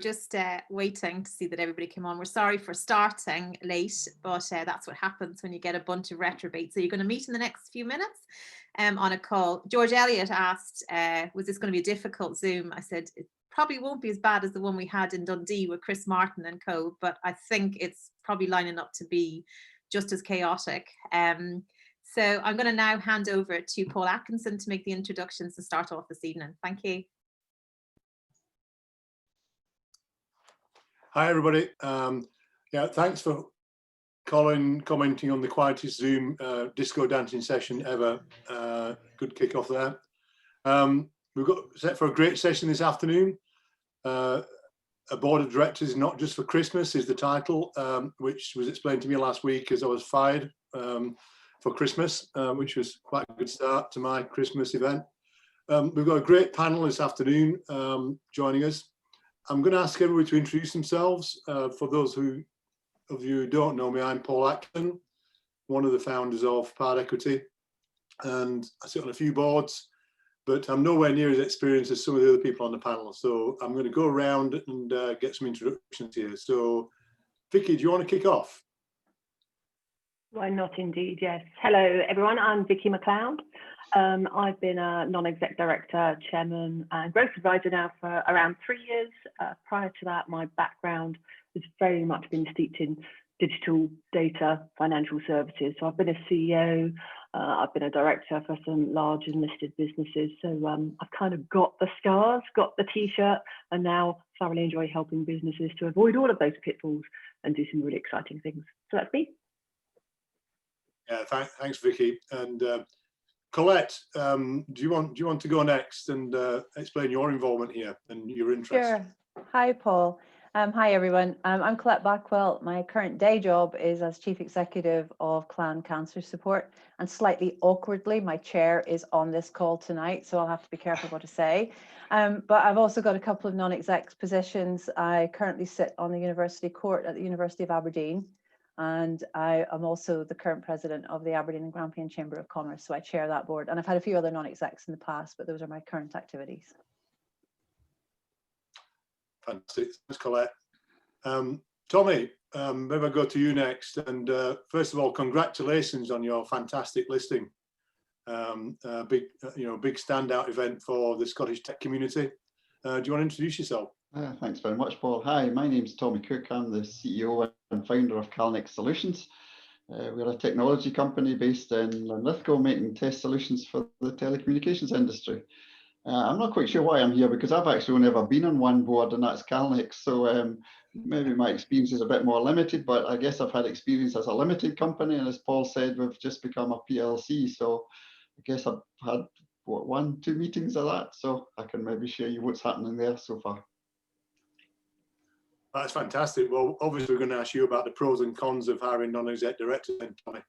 Just waiting to see that everybody came on. We're sorry for starting late, but that's what happens when you get a bunch of retrobates. So you're going to meet in the next few minutes on a call. George Elliott asked, was this going to be a difficult Zoom? I said, it probably won't be as bad as the one we had in Dundee with Chris Martin and co, but I think it's probably lining up to be just as chaotic. So I'm going to now hand over to Paul Atkinson to make the introductions to start off this evening. Thank you. Hi, everybody. Yeah, thanks for Colin commenting on the quietest Zoom disco dancing session ever. Good kick-off there. We've got set for a great session this afternoon. A board of directors not just for Christmas is the title, which was explained to me last week as I was fired for Christmas, which was quite a good start to my Christmas event. We've got a great panel this afternoon joining us. I'm going to ask everybody to introduce themselves. For those of you who don't know me, I'm Paul Atkinson, one of the founders of Pard Equity, and I sit on a few boards, but I'm nowhere near as experienced as some of the other people on the panel. So I'm going to go around and get some introductions here. So Vicky, do you want to kick off? Why not, indeed, yes. Hello, everyone. I'm Vicky McLeod. I've been a non-exec director, chairman and growth advisor now for around 3 years. Prior to that, my background has very much been steeped in digital data, financial services. So I've been a CEO, I've been a director for some large and listed businesses. So I've kind of got the scars, got the t-shirt, and now thoroughly enjoy helping businesses to avoid all of those pitfalls and do some really exciting things. So that's me. Yeah, thanks, Vicky. And Colette, do you want to go next and explain your involvement here and your interest? Sure. Hi, Paul. Hi, everyone. I'm Colette Blackwell. My current day job is as Chief Executive of Clan Cancer Support, and slightly awkwardly, my chair is on this call tonight, so I'll have to be careful what to say. But I've also got a couple of non-exec positions. I currently sit on the University Court at the University of Aberdeen, and I am also the current president of the Aberdeen and Grampian Chamber of Commerce, so I chair that board. And I've had a few other non-execs in the past, but those are my current activities. Fantastic, thanks, Colette. Tommy, maybe I'll go to you next. And first of all, congratulations on your fantastic listing. Big standout event for the Scottish tech community. Do you want to introduce yourself? Thanks very much, Paul. Hi, my name's Tommy Cook. I'm the CEO and founder of Calnex Solutions. We're a technology company based in Linlithgow, making test solutions for the telecommunications industry. I'm not quite sure why I'm here, because I've actually only ever been on one board, and that's Calnex. So maybe my experience is a bit more limited, but I guess I've had experience as a limited company. And as Paul said, we've just become a PLC. So I guess I've had, what, 1-2 meetings of that. So I can maybe share you what's happening there so far. That's fantastic. Well, obviously, we're going to ask you about the pros and cons of hiring non-exec directors, then, Tommy.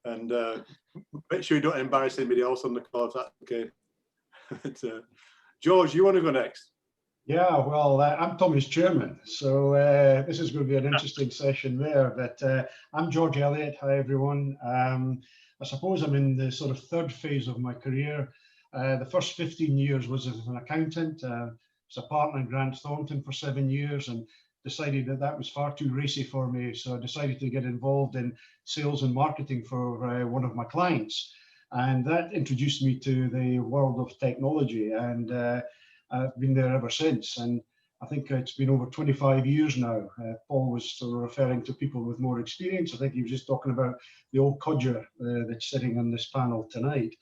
And make sure you don't embarrass anybody else on the call, if that's okay. But, George, you want to go next? Yeah, well, I'm Tommy's chairman, so this is going to be an interesting session there. But I'm George Elliott. Hi, everyone. I suppose I'm in the sort of third phase of my career. The first 15 years was as an accountant. I was a partner in Grant Thornton for 7 years, and decided that that was far too racy for me. So I decided to get involved in sales and marketing for one of my clients. And that introduced me to the world of technology. And I've been there ever since. And I think it's been over 25 years now. Paul was sort of referring to people with more experience. I think he was just talking about the old codger that's sitting on this panel tonight.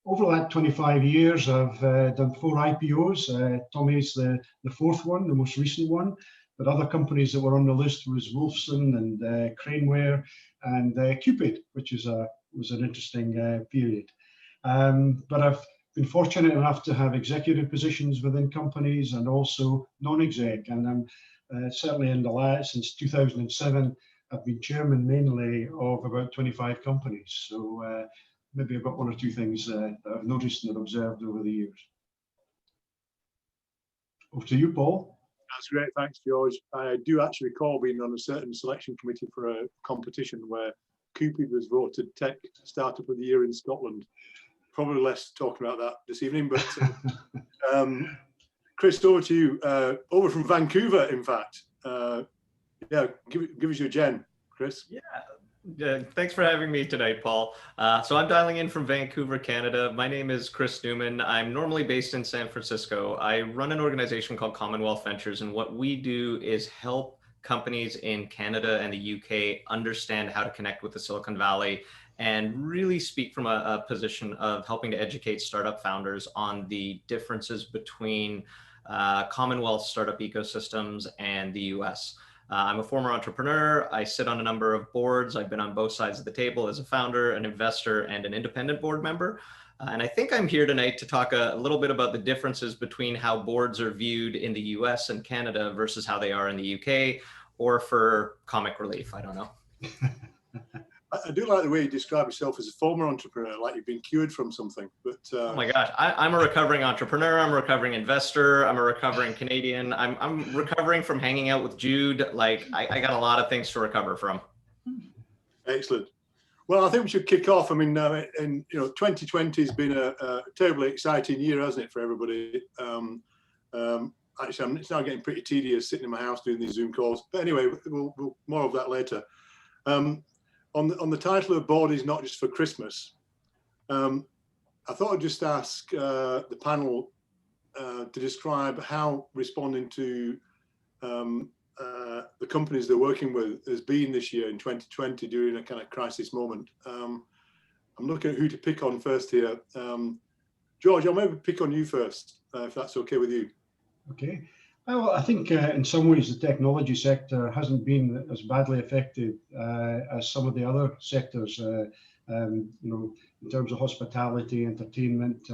Over that 25 years, I've done 4 IPOs. Tommy's the fourth one, the most recent one. But other companies that were on the list was Wolfson and Craneware and Cupid, which was an interesting period. But I've been fortunate enough to have executive positions within companies and also non-exec. And I'm certainly since 2007, I've been chairman mainly of about 25 companies. So maybe I've got 1 or 2 things that I've noticed and observed over the years. Over to you, Paul. That's great, thanks, George. I do actually recall being on a certain selection committee for a competition where Cupid was voted Tech Startup of the Year in Scotland. Probably less talking about that this evening, but Chris, over to you. Over from Vancouver, in fact. Yeah, give us your gen, Chris. Thanks for having me tonight, Paul. So I'm dialing in from Vancouver, Canada. My name is Chris Newman. I'm normally based in San Francisco. I run an organization called Commonwealth Ventures, and what we do is help companies in Canada and the UK understand how to connect with the Silicon Valley and really speak from a position of helping to educate startup founders on the differences between Commonwealth startup ecosystems and the US. I'm a former entrepreneur. I sit on a number of boards. I've been on both sides of the table as a founder, an investor, and an independent board member. And I think I'm here tonight to talk a little bit about the differences between how boards are viewed in the US and Canada versus how they are in the UK, or for comic relief, I don't know. I do like the way you describe yourself as a former entrepreneur, like you've been cured from something. But oh my gosh, I'm a recovering entrepreneur. I'm a recovering investor. I'm a recovering Canadian. I'm recovering from hanging out with Jude. Like I got a lot of things to recover from. Excellent. Well, I think we should kick off. I mean, and 2020 has been a terribly exciting year, hasn't it, for everybody? Actually, it's now getting pretty tedious sitting in my house doing these Zoom calls. But anyway, we'll more of that later. On the title of board is not just for Christmas. I thought I'd just ask the panel to describe how responding to the companies they're working with has been this year in 2020 during a kind of crisis moment. I'm looking at who to pick on first here. George, I'll maybe pick on you first, if that's okay with you. Okay. Well, I think in some ways the technology sector hasn't been as badly affected as some of the other sectors, in terms of hospitality, entertainment,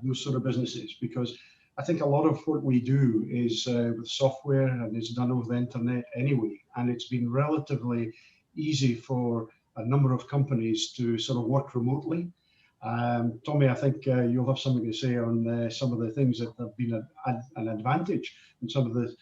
those sort of businesses, because I think a lot of what we do is with software and it's done over the internet anyway, and it's been relatively easy for a number of companies to sort of work remotely. Tommy, I think you'll have something to say on some of the things that have been an advantage and some of the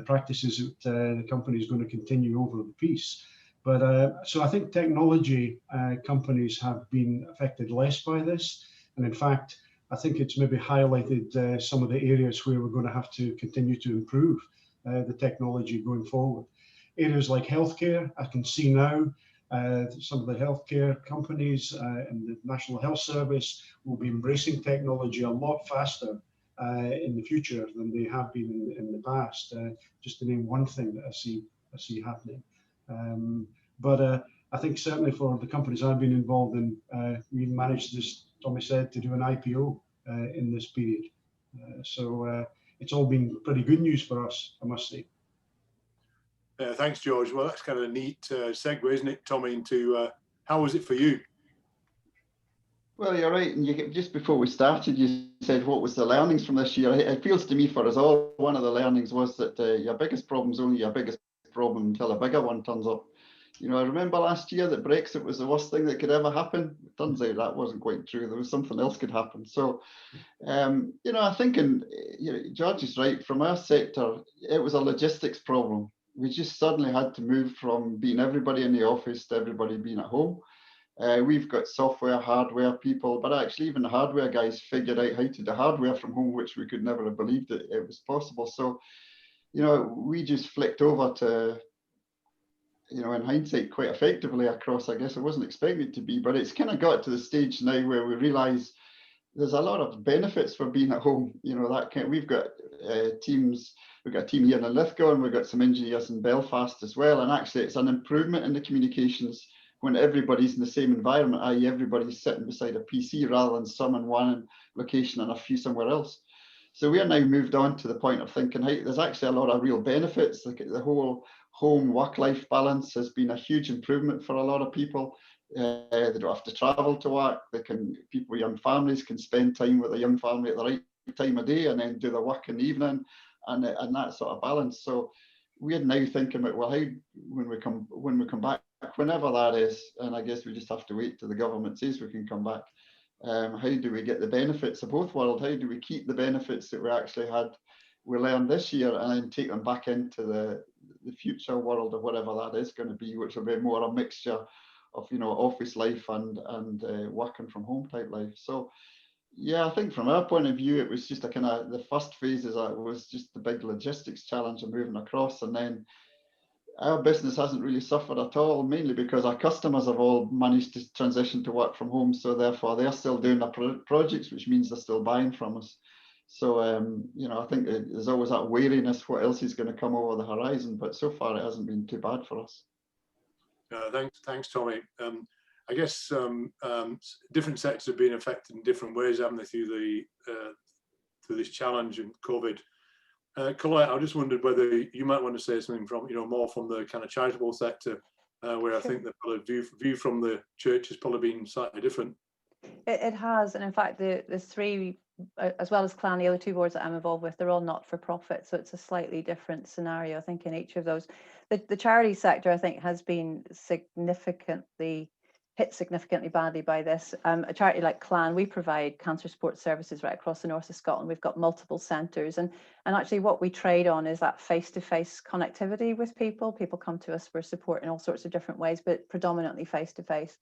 practices that the company is going to continue over the piece. But so I think technology companies have been affected less by this. And in fact, I think it's maybe highlighted some of the areas where we're going to have to continue to improve the technology going forward. Areas like healthcare, I can see now some of the healthcare companies and the National Health Service will be embracing technology a lot faster in the future than they have been in the past. Just to name one thing that I see happening. But I think certainly for the companies I've been involved in, we managed, as Tommy said, to do an IPO in this period. So it's all been pretty good news for us, I must say. Thanks, George. Well, that's kind of a neat segue, isn't it, Tommy, into how was it for you? Well, you're right. And just before we started, you said, what was the learnings from this year? It feels to me for us all, one of the learnings was that your biggest problem is only your biggest problem until a bigger one turns up. I remember last year that Brexit was the worst thing that could ever happen. It turns out that wasn't quite true. There was something else could happen. So, I think, George is right. From our sector, it was a logistics problem. We just suddenly had to move from being everybody in the office to everybody being at home. We've got software, hardware people, but actually even the hardware guys figured out how to do hardware from home, which we could never have believed it was possible. So, we just flicked over to, in hindsight, quite effectively across, I guess I wasn't expecting it to be, but it's kind of got to the stage now where we realize there's a lot of benefits for being at home. We've got teams. We've got a team here in Lithgow, and we've got some engineers in Belfast as well. And actually, it's an improvement in the communications when everybody's in the same environment, i.e. everybody's sitting beside a PC rather than some in one location and a few somewhere else. So we are now moved on to the point of thinking, hey, there's actually a lot of real benefits. Like the whole home work-life balance has been a huge improvement for a lot of people. They don't have to travel to work. People with young families can spend time with a young family at the right time of day and then do their work in the evening. And that sort of balance. So we're now thinking about, well, how when we come back, whenever that is, and I guess we just have to wait till the government says we can come back. How do we get the benefits of both worlds? How do we keep the benefits that we learned this year, and then take them back into the future world of whatever that is going to be, which will be more a mixture of office life and working from home type life. So Yeah, I think from our point of view, it was just a kind of the first phase was just the big logistics challenge of moving across, and then our business hasn't really suffered at all, mainly because our customers have all managed to transition to work from home, so therefore they're still doing their projects, which means they're still buying from us. So you know, I think there's always that wariness, what else is going to come over the horizon, but so far it hasn't been too bad for us. Thanks, Tommy. I guess different sectors have been affected in different ways, haven't they, through this challenge and COVID. Colette, I just wondered whether you might want to say something from, more from the kind of charitable sector, where I think the view from the church has probably been slightly different. It has, and in fact, the three, as well as Clan, the other two boards that I'm involved with, they're all not for profit, so it's a slightly different scenario, I think, in each of those. The charity sector, I think, has been hit significantly badly by this. A charity like Clan, we provide cancer support services right across the north of Scotland. We've got multiple centres, and actually what we trade on is that face-to-face connectivity with people. People come to us for support in all sorts of different ways, but predominantly face-to-face.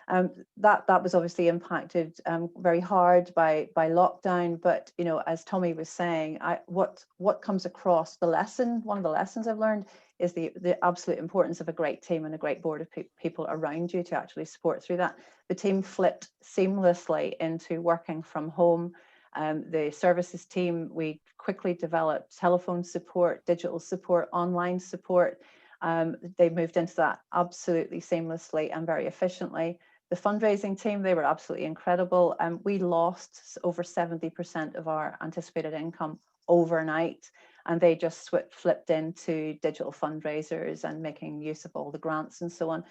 That was obviously impacted very hard by lockdown, but as Tommy was saying, what comes across one of the lessons I've learned is the absolute importance of a great team and a great board of people around you to actually support through that. The team flipped seamlessly into working from home. The services team, we quickly developed telephone support, digital support, online support. They moved into that absolutely seamlessly and very efficiently. The fundraising team, they were absolutely incredible. We lost over 70% of our anticipated income overnight, and they just flipped into digital fundraisers and making use of all the grants and so on.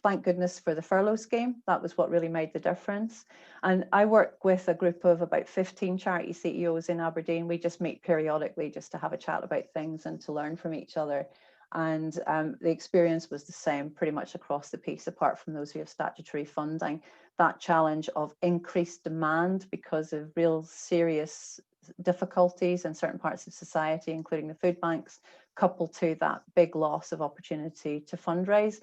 Thank goodness for the furlough scheme. That was what really made the difference. And I work with a group of about 15 charity CEOs in Aberdeen. We just meet periodically just to have a chat about things and to learn from each other. And the experience was the same pretty much across the piece, apart from those who have statutory funding. That challenge of increased demand because of real serious difficulties in certain parts of society, including the food banks, coupled to that big loss of opportunity to fundraise.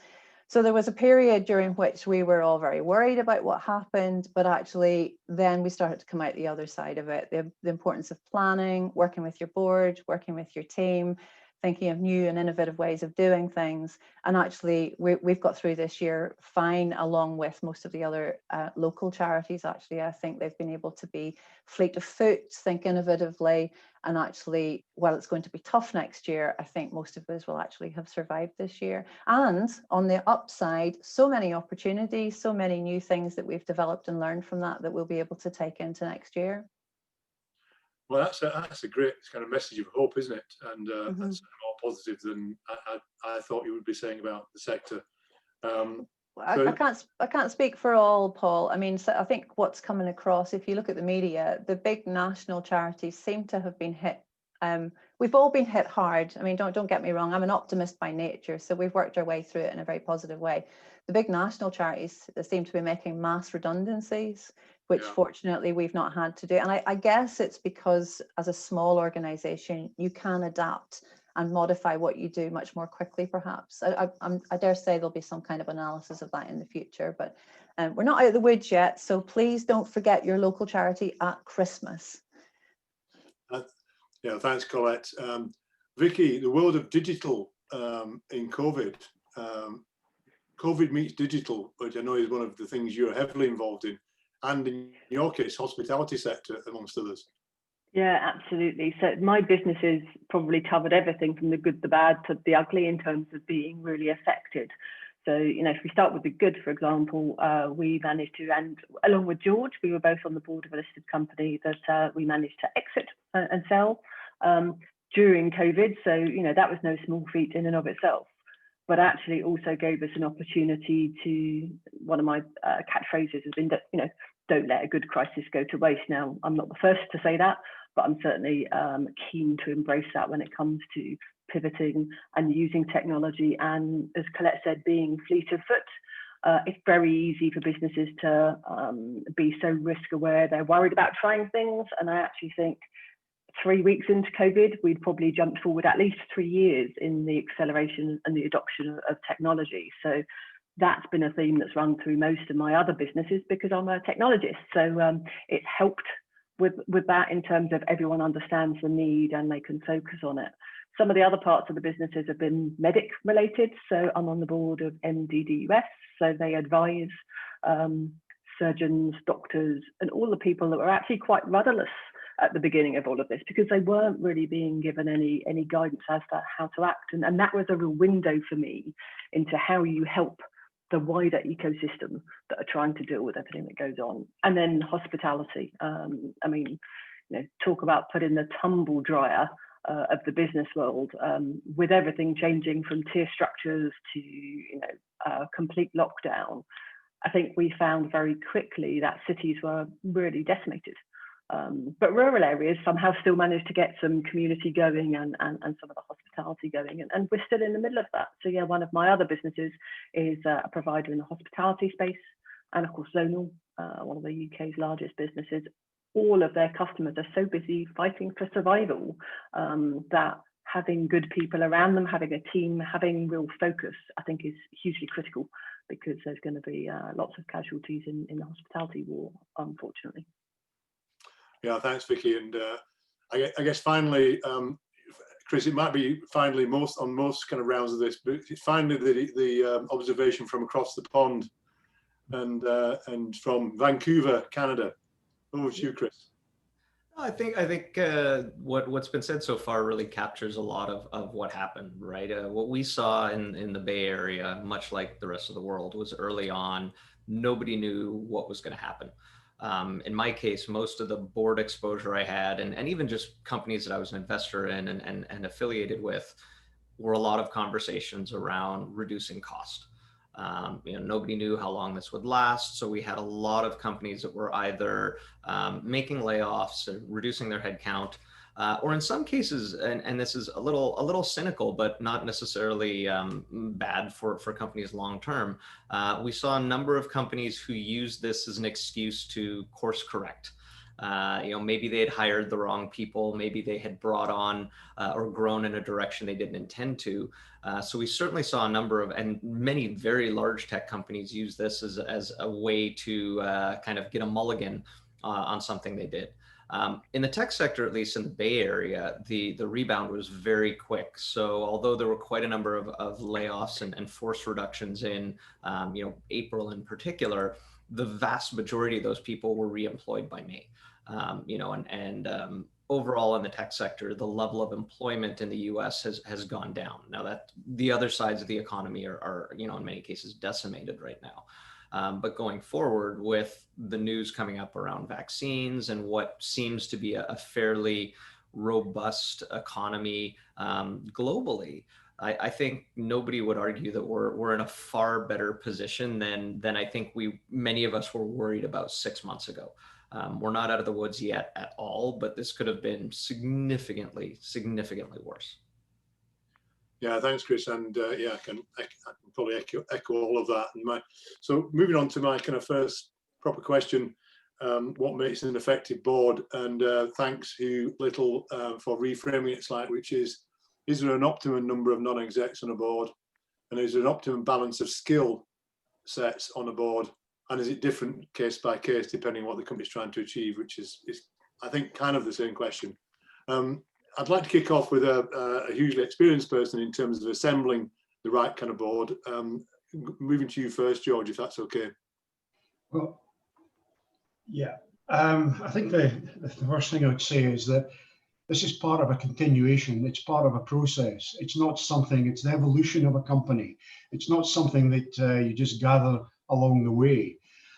So there was a period during which we were all very worried about what happened, but actually then we started to come out the other side of it. The importance of planning, working with your board, working with your team, thinking of new and innovative ways of doing things. And actually, we've got through this year fine, along with most of the other local charities. Actually, I think they've been able to be fleet of foot, think innovatively. And actually, while it's going to be tough next year, I think most of us will actually have survived this year. And on the upside, so many opportunities, so many new things that we've developed and learned from that we'll be able to take into next year. Well, that's a great kind of message of hope, isn't it? And that's more positive than I thought you would be saying about the sector. I can't speak for all, Paul. I mean, so I think what's coming across, if you look at the media, the big national charities seem to have been hit. We've all been hit hard. I mean, don't get me wrong. I'm an optimist by nature, so we've worked our way through it in a very positive way. The big national charities seem to be making mass redundancies, which fortunately we've not had to do. And I guess it's because as a small organisation, you can adapt and modify what you do much more quickly, perhaps. I dare say there'll be some kind of analysis of that in the future, but we're not out of the woods yet. So please don't forget your local charity at Christmas. Yeah, thanks, Colette. Vicky, the world of digital in COVID. COVID meets digital, which I know is one of the things you're heavily involved in, and in your case, hospitality sector, amongst others. Yeah, absolutely. So my business has probably covered everything from the good, the bad to the ugly in terms of being really affected. So, if we start with the good, for example, we managed to, and along with George, we were both on the board of a listed company that we managed to exit and sell during COVID. So, that was no small feat in and of itself, but actually also gave us an opportunity to, one of my catchphrases has been that, don't let a good crisis go to waste. Now, I'm not the first to say that, but I'm certainly keen to embrace that when it comes to pivoting and using technology. And as Colette said, being fleet of foot, it's very easy for businesses to be so risk aware. They're worried about trying things. And I actually think 3 weeks into COVID, we'd probably jumped forward at least 3 years in the acceleration and the adoption of technology. So that's been a theme that's run through most of my other businesses because I'm a technologist. So it's helped with that in terms of everyone understands the need and they can focus on it. Some of the other parts of the businesses have been medic related. So I'm on the board of MDDUS. So they advise surgeons, doctors, and all the people that were actually quite rudderless at the beginning of all of this because they weren't really being given any guidance as to how to act. And that was a real window for me into how you help the wider ecosystem that are trying to deal with everything that goes on. And then hospitality. I mean, talk about putting the tumble dryer of the business world with everything changing from tier structures to complete lockdown. I think we found very quickly that cities were really decimated. But rural areas somehow still managed to get some community going and some of the hospitality going. And we're still in the middle of that. So yeah, one of my other businesses is a provider in the hospitality space. And of course, Zonal, one of the UK's largest businesses, all of their customers are so busy fighting for survival that having good people around them, having a team, having real focus, I think is hugely critical because there's going to be lots of casualties in the hospitality war, unfortunately. Yeah, thanks, Vicky. And I guess finally, Chris, it might be finally on most kind of rounds of this, but finally the observation from across the pond and from Vancouver, Canada. Over to you, Chris. I think what's been said so far really captures a lot of what happened, right? What we saw in the Bay Area, much like the rest of the world, was early on, nobody knew what was going to happen. In my case, most of the board exposure I had, and even just companies that I was an investor in and affiliated with, were a lot of conversations around reducing cost. Nobody knew how long this would last. So we had a lot of companies that were either making layoffs, or reducing their headcount, or in some cases, and this is a little cynical, but not necessarily bad for companies long term. We saw a number of companies who used this as an excuse to course correct. Maybe they had hired the wrong people, maybe they had brought on or grown in a direction they didn't intend to. So we certainly saw a number of, and many very large tech companies use this as a way to kind of get a mulligan on something they did. In the tech sector, at least in the Bay Area, the rebound was very quick. So although there were quite a number of layoffs and force reductions in April in particular, the vast majority of those people were reemployed by May. Overall in the tech sector, the level of employment in the US has gone down. Now that the other sides of the economy are in many cases decimated right now. But going forward with the news coming up around vaccines and what seems to be a fairly robust economy globally, I think nobody would argue that we're in a far better position than I think many of us were worried about 6 months ago. We're not out of the woods yet at all, but this could have been significantly worse. Yeah, thanks, Chris. And I can probably echo all of that. So moving on to my kind of first proper question, what makes an effective board? And thanks, Hugh Little, for reframing it slightly, which is there an optimum number of non-execs on a board? And is there an optimum balance of skill sets on a board? And is it different case by case, depending on what the company's trying to achieve, which is I think, kind of the same question. I'd like to kick off with a hugely experienced person in terms of assembling the right kind of board. Moving to you first, George, if that's okay. Well, yeah. I think the first thing I would say is that this is part of a continuation. It's part of a process. It's not something, it's the evolution of a company. It's not something that you just gather along the way.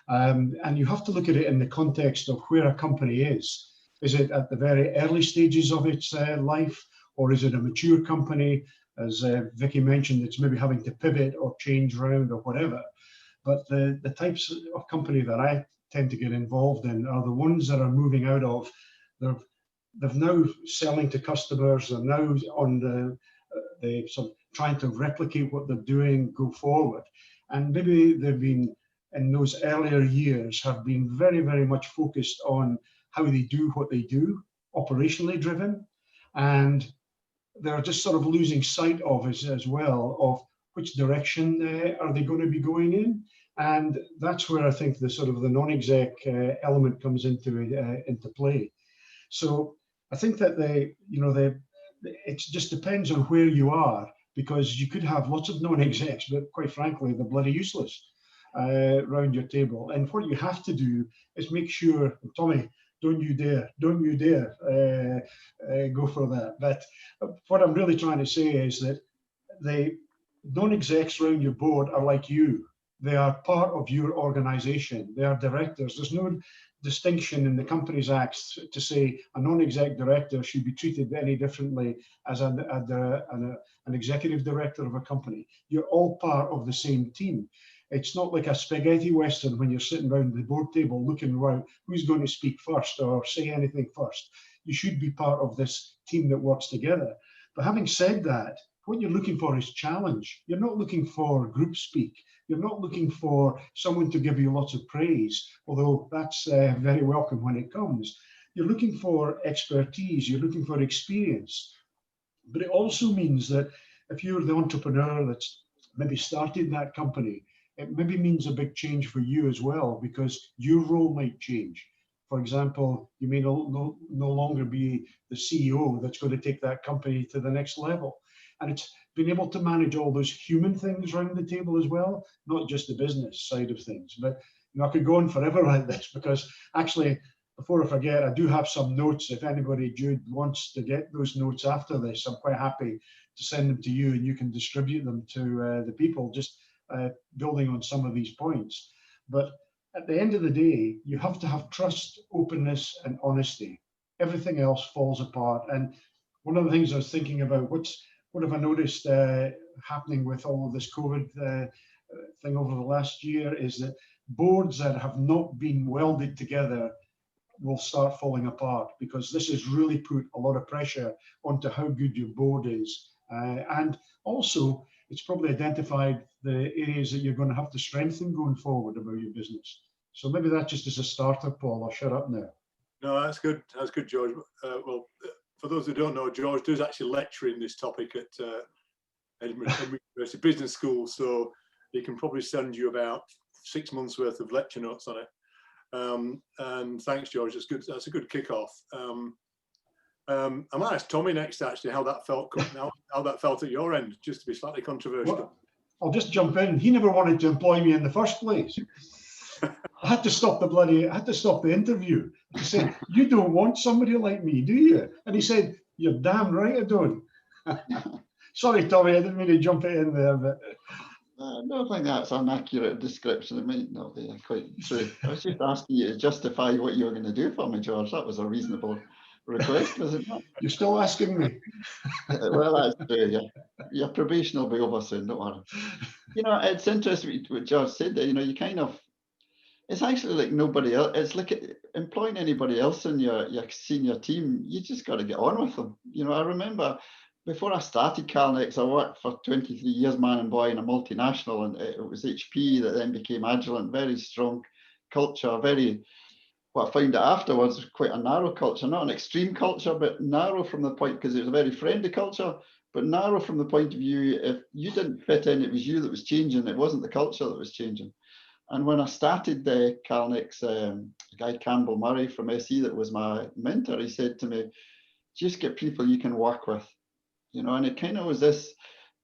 And you have to look at it in the context of where a company is. Is it at the very early stages of its life, or is it a mature company? As Vicky mentioned, it's maybe having to pivot or change around or whatever. But the types of company that I tend to get involved in are the ones that are moving out of, they're now selling to customers, they're now on the sort of trying to replicate what they're doing, go forward. And maybe they've been, in those earlier years, have been very, very much focused on how they do what they do, operationally driven. And they're just sort of losing sight of as well of which direction are they going to be going in? And that's where I think the sort of the non-exec element comes into play. So I think that it just depends on where you are, because you could have lots of non-execs, but quite frankly, they're bloody useless around your table. And what you have to do is make sure, Tommy, don't you dare go for that. But what I'm really trying to say is that the non-execs around your board are like you. They are part of your organization. They are directors. There's no distinction in the Companies Act to say a non-exec director should be treated any differently as an executive director of a company. You're all part of the same team. It's not like a spaghetti western when you're sitting around the board table looking around who's going to speak first or say anything first. You should be part of this team that works together. But having said that, what you're looking for is challenge. You're not looking for group speak. You're not looking for someone to give you lots of praise, although that's very welcome when it comes. You're looking for expertise. You're looking for experience. But it also means that if you're the entrepreneur that's maybe started that company, it maybe means a big change for you as well, because your role might change. For example, you may no longer be the CEO that's going to take that company to the next level. And it's being able to manage all those human things around the table as well, not just the business side of things. But I could go on forever like this, because actually, before I forget, I do have some notes. If anybody, Jude, wants to get those notes after this, I'm quite happy to send them to you, and you can distribute them to the people, just building on some of these points. But at the end of the day, you have to have trust, openness, and honesty. Everything else falls apart. And one of the things I was thinking about, what have I noticed happening with all of this COVID thing over the last year, is that boards that have not been welded together will start falling apart, because this has really put a lot of pressure onto how good your board is. And also, it's probably identified the areas that you're going to have to strengthen going forward about your business. So maybe that just as a starter, Paul. I'll shut up now. No, that's good. That's good, George. Well, for those who don't know, George does actually lecture in this topic at Edinburgh University Business School, so he can probably send you about 6 months worth of lecture notes on it. And thanks, George. That's good. That's a good kickoff. I might ask Tommy next, actually, how that felt at your end, just to be slightly controversial. Well, I'll just jump in. He never wanted to employ me in the first place. I had to stop the interview. He said, "You don't want somebody like me, do you?" And he said, "You're damn right I don't." Sorry, Tommy, I didn't mean to jump it in there, but I don't think that's an accurate description. It might not be quite true. I was just asking you to justify what you were going to do for me, George. That was a reasonable request, was it not? You're still asking me. Well, that's true, yeah. Your probation will be over soon, don't worry. You know, it's interesting what George said there. You know, you kind of, it's actually like nobody else. It's like employing anybody else in your senior team. You just got to get on with them. You know, I remember before I started Calnex, I worked for 23 years, man and boy, in a multinational, and it was HP that then became Agilent. Very strong culture, what I found out afterwards was quite a narrow culture, not an extreme culture, but narrow from the point, because it was a very friendly culture, but narrow from the point of view, if you didn't fit in, it was you that was changing. It wasn't the culture that was changing. And when I started the Calnex, a guy Campbell Murray from SE that was my mentor, he said to me, just get people you can work with, you know, and it kind of was this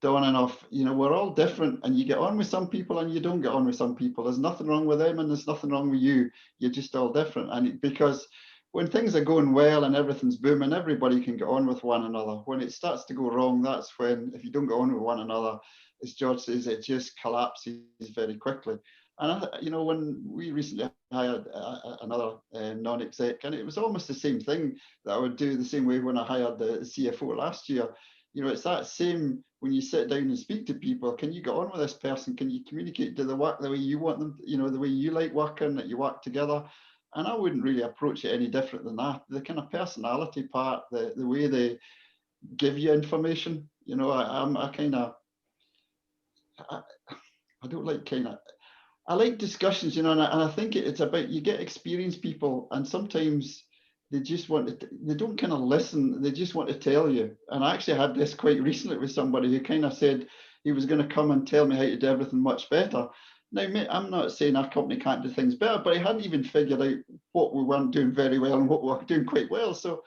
dawning of, you know, we're all different, and you get on with some people and you don't get on with some people. There's nothing wrong with them and there's nothing wrong with you. You're just all different. And because when things are going well and everything's booming, everybody can get on with one another. When it starts to go wrong, that's when, if you don't get on with one another, as George says, it just collapses very quickly. And, you know, when we recently hired another non-exec, and it was almost the same thing that I would do the same way when I hired the CFO last year. You know, it's that same, when you sit down and speak to people, can you get on with this person? Can you communicate, do they work the way you want them, you know, the way you like working, that you work together? And I wouldn't really approach it any different than that. The kind of personality part, the way they give you information, you know, I don't like I like discussions, you know, and I think it's about, you get experienced people, and sometimes they just want to, they don't kind of listen, they just want to tell you. And I actually had this quite recently with somebody who kind of said, he was going to come and tell me how to do everything much better. Now, mate, I'm not saying our company can't do things better, but he hadn't even figured out what we weren't doing very well and what we were doing quite well. So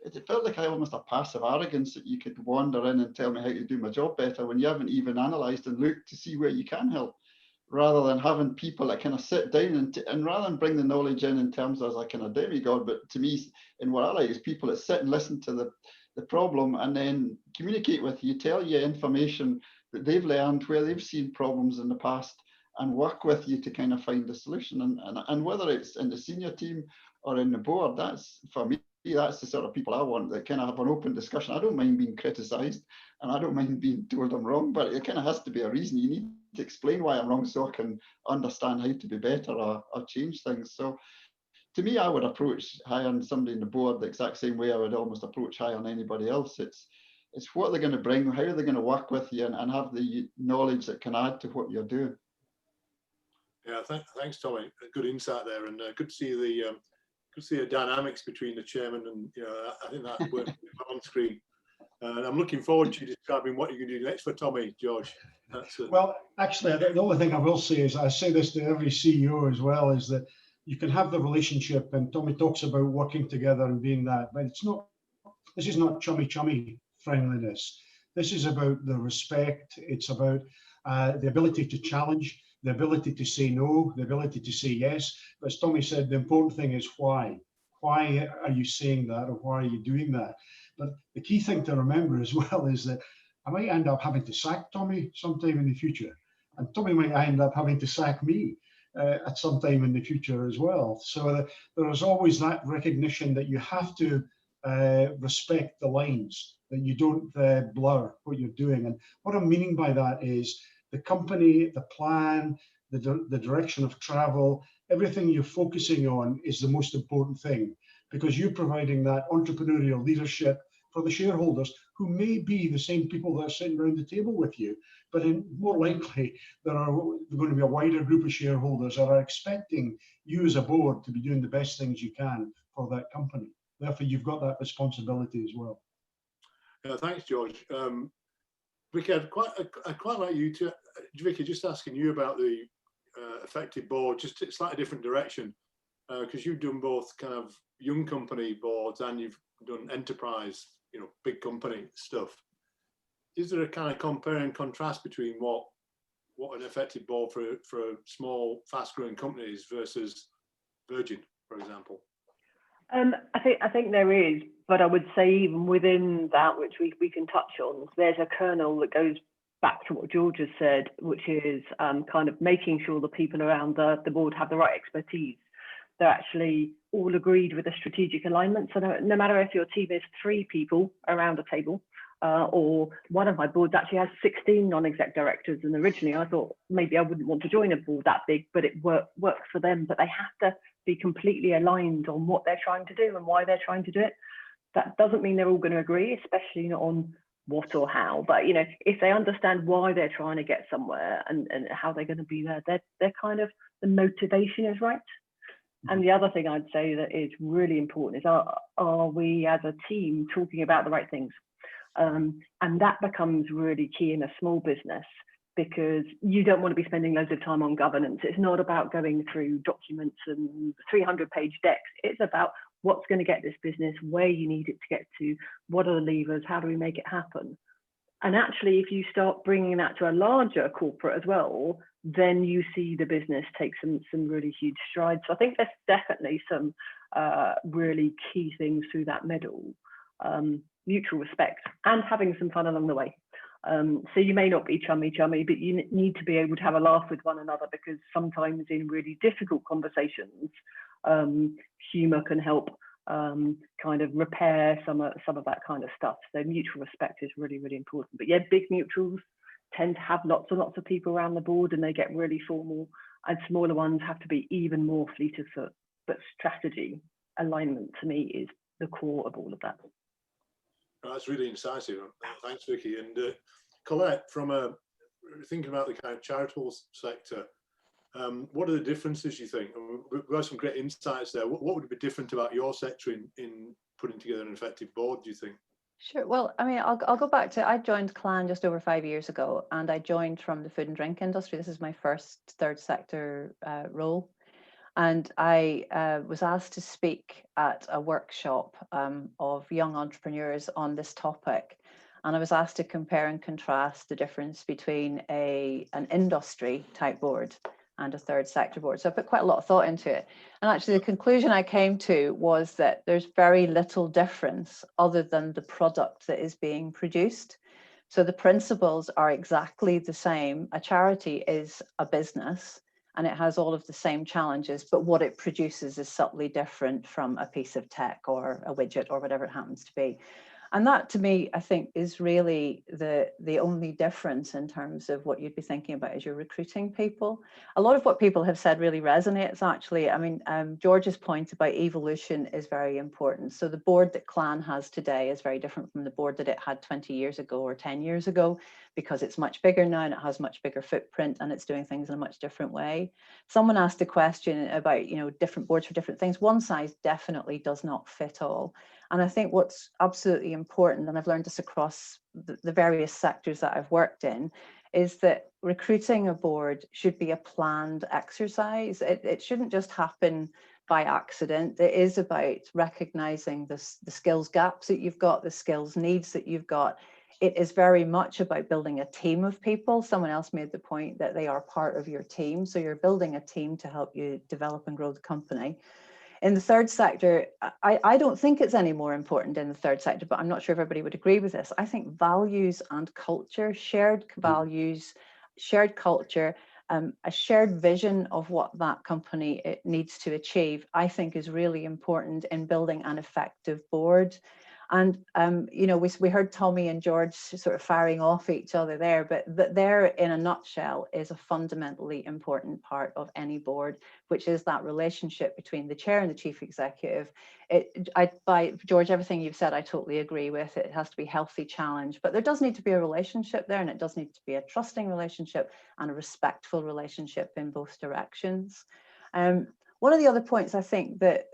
it felt like almost a passive arrogance that you could wander in and tell me how to do my job better when you haven't even analysed and looked to see where you can help, rather than having people that kind of sit down and rather than bring the knowledge in terms of as a kind of demigod, but to me, in what I like is people that sit and listen to the problem and then communicate with you, tell you information that they've learned, where they've seen problems in the past, and work with you to kind of find a solution. And whether it's in the senior team or in the board, that's, for me, that's the sort of people I want, that kind of have an open discussion. I don't mind being criticised and I don't mind being told I'm wrong, but it kind of has to be a reason. You need to explain why I'm wrong so I can understand how to be better or change things. So to me, I would approach hiring somebody in the board the exact same way I would almost approach hiring anybody else. It's what they're going to bring, how they're going to work with you, and have the knowledge that can add to what you're doing. Yeah, thanks, Tommy. Good insight there, and good to see the dynamics between the chairman and I think that worked on screen. And I'm looking forward to you describing what you're going to do next for Tommy, George. Well, actually, the only thing I will say is, I say this to every CEO as well, is that you can have the relationship, and Tommy talks about working together and being that, but it's not. This is not chummy friendliness. This is about the respect. It's about the ability to challenge, the ability to say no, the ability to say yes. But as Tommy said, the important thing is why. Why are you saying that, or why are you doing that? But the key thing to remember as well is that I might end up having to sack Tommy sometime in the future, and Tommy might end up having to sack me at some time in the future as well. So there is always that recognition that you have to respect the lines, that you don't blur what you're doing. And what I'm meaning by that is the company, the plan, the direction of travel, everything you're focusing on is the most important thing, because you're providing that entrepreneurial leadership for the shareholders, who may be the same people that are sitting around the table with you, but more likely there are going to be a wider group of shareholders that are expecting you as a board to be doing the best things you can for that company. Therefore, you've got that responsibility as well. Thanks, George. Vicky, I'd quite like you to, Vicky, just asking you about the effective board, just a slightly different direction, because you've done both kind of young company boards and you've done enterprise, big company stuff. Is there a kind of compare and contrast between what an effective board for a small, fast-growing company is versus Virgin, for example? I think there is, but I would say even within that, which we can touch on, there's a kernel that goes back to what George has said, which is kind of making sure the people around the board have the right expertise. They're actually all agreed with a strategic alignment. So no matter if your team is 3 people around a table, or one of my boards actually has 16 non-exec directors, and originally I thought maybe I wouldn't want to join a board that big, but it works for them. But they have to be completely aligned on what they're trying to do and why they're trying to do it. That doesn't mean they're all going to agree, especially not on what or how. But if they understand why they're trying to get somewhere and how they're going to be there, they're kind of, the motivation is right. And the other thing I'd say that is really important is, are we as a team talking about the right things? And that becomes really key in a small business, because you don't want to be spending loads of time on governance. It's not about going through documents and 300-page decks. It's about what's going to get this business where you need it to get to, what are the levers, how do we make it happen? And actually, if you start bringing that to a larger corporate as well, then you see the business take some really huge strides. So I think there's definitely some really key things through that middle, mutual respect and having some fun along the way. So you may not be chummy, but you need to be able to have a laugh with one another, because sometimes in really difficult conversations, humor can help kind of repair some of that kind of stuff. So mutual respect is really, really important. But yeah, big mutuals tend to have lots and lots of people around the board, and they get really formal, and smaller ones have to be even more fleet of foot. But strategy, alignment, to me, is the core of all of that. That's really incisive. Thanks, Vicky. And Colette, from thinking about the kind of charitable sector, what are the differences you think? We've got some great insights there. What would be different about your sector in putting together an effective board, do you think? Sure. Well, I mean, I'll go back to, I joined Clan just over 5 years ago, and I joined from the food and drink industry. This is my first third sector role. And I was asked to speak at a workshop of young entrepreneurs on this topic. And I was asked to compare and contrast the difference between an industry type board and a third sector board. So I put quite a lot of thought into it. And actually the conclusion I came to was that there's very little difference other than the product that is being produced. So the principles are exactly the same. A charity is a business and it has all of the same challenges, but what it produces is subtly different from a piece of tech or a widget or whatever it happens to be. And that, to me, I think is really the only difference in terms of what you'd be thinking about as you're recruiting people. A lot of what people have said really resonates, actually. I mean, George's point about evolution is very important. So the board that Clan has today is very different from the board that it had 20 years ago or 10 years ago, because it's much bigger now and it has much bigger footprint and it's doing things in a much different way. Someone asked a question about, different boards for different things. One size definitely does not fit all. And I think what's absolutely important, and I've learned this across the various sectors that I've worked in, is that recruiting a board should be a planned exercise. It shouldn't just happen by accident. It is about recognizing the skills gaps that you've got, the skills needs that you've got. It is very much about building a team of people. Someone else made the point that they are part of your team. So you're building a team to help you develop and grow the company. In the third sector, I don't think it's any more important in the third sector, but I'm not sure if everybody would agree with this. I think values and culture, shared values, shared culture, a shared vision of what that company it needs to achieve, I think is really important in building an effective board. And, we heard Tommy and George sort of firing off each other there, but there in a nutshell is a fundamentally important part of any board, which is that relationship between the chair and the chief executive. By George, everything you've said, I totally agree with. It has to be healthy challenge, but there does need to be a relationship there, and it does need to be a trusting relationship and a respectful relationship in both directions. One of the other points I think that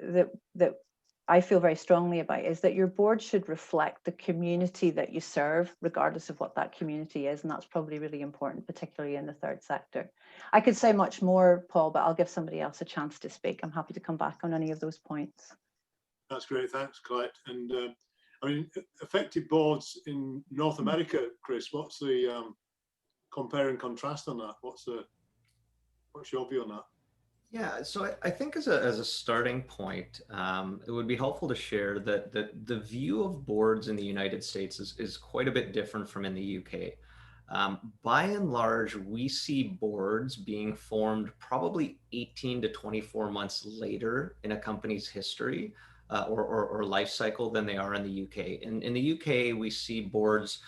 I feel very strongly about is that your board should reflect the community that you serve, regardless of what that community is. And that's probably really important, particularly in the third sector. I could say much more, Paul, but I'll give somebody else a chance to speak. I'm happy to come back on any of those points. That's great. Thanks, Colette. And I mean, effective boards in North America, Chris, what's the compare and contrast on that? What's your view on that? Yeah, so I think as a starting point, it would be helpful to share that the view of boards in the United States is quite a bit different from in the UK. By and large, we see boards being formed probably 18 to 24 months later in a company's history or life cycle than they are in the UK. In the UK, we see boards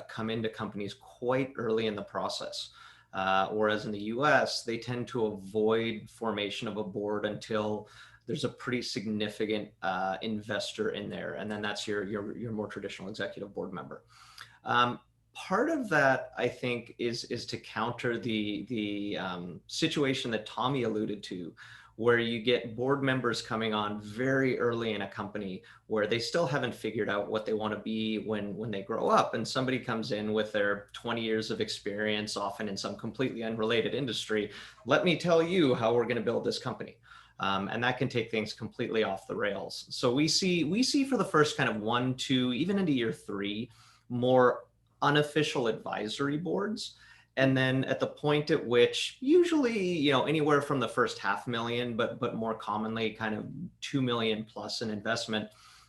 come into companies quite early in the process. Whereas in the US, they tend to avoid formation of a board until there's a pretty significant investor in there. And then that's your more traditional executive board member. Part of that, I think, is to counter the situation that Tommy alluded to, where you get board members coming on very early in a company where they still haven't figured out what they want to be when they grow up. And somebody comes in with their 20 years of experience, often in some completely unrelated industry. Let me tell you how we're going to build this company. And that can take things completely off the rails. So we see for the first kind of 1, 2, even into year 3, more unofficial advisory boards. And then at the point at which usually, anywhere from the first $500,000, but more commonly kind of 2 million plus in investment,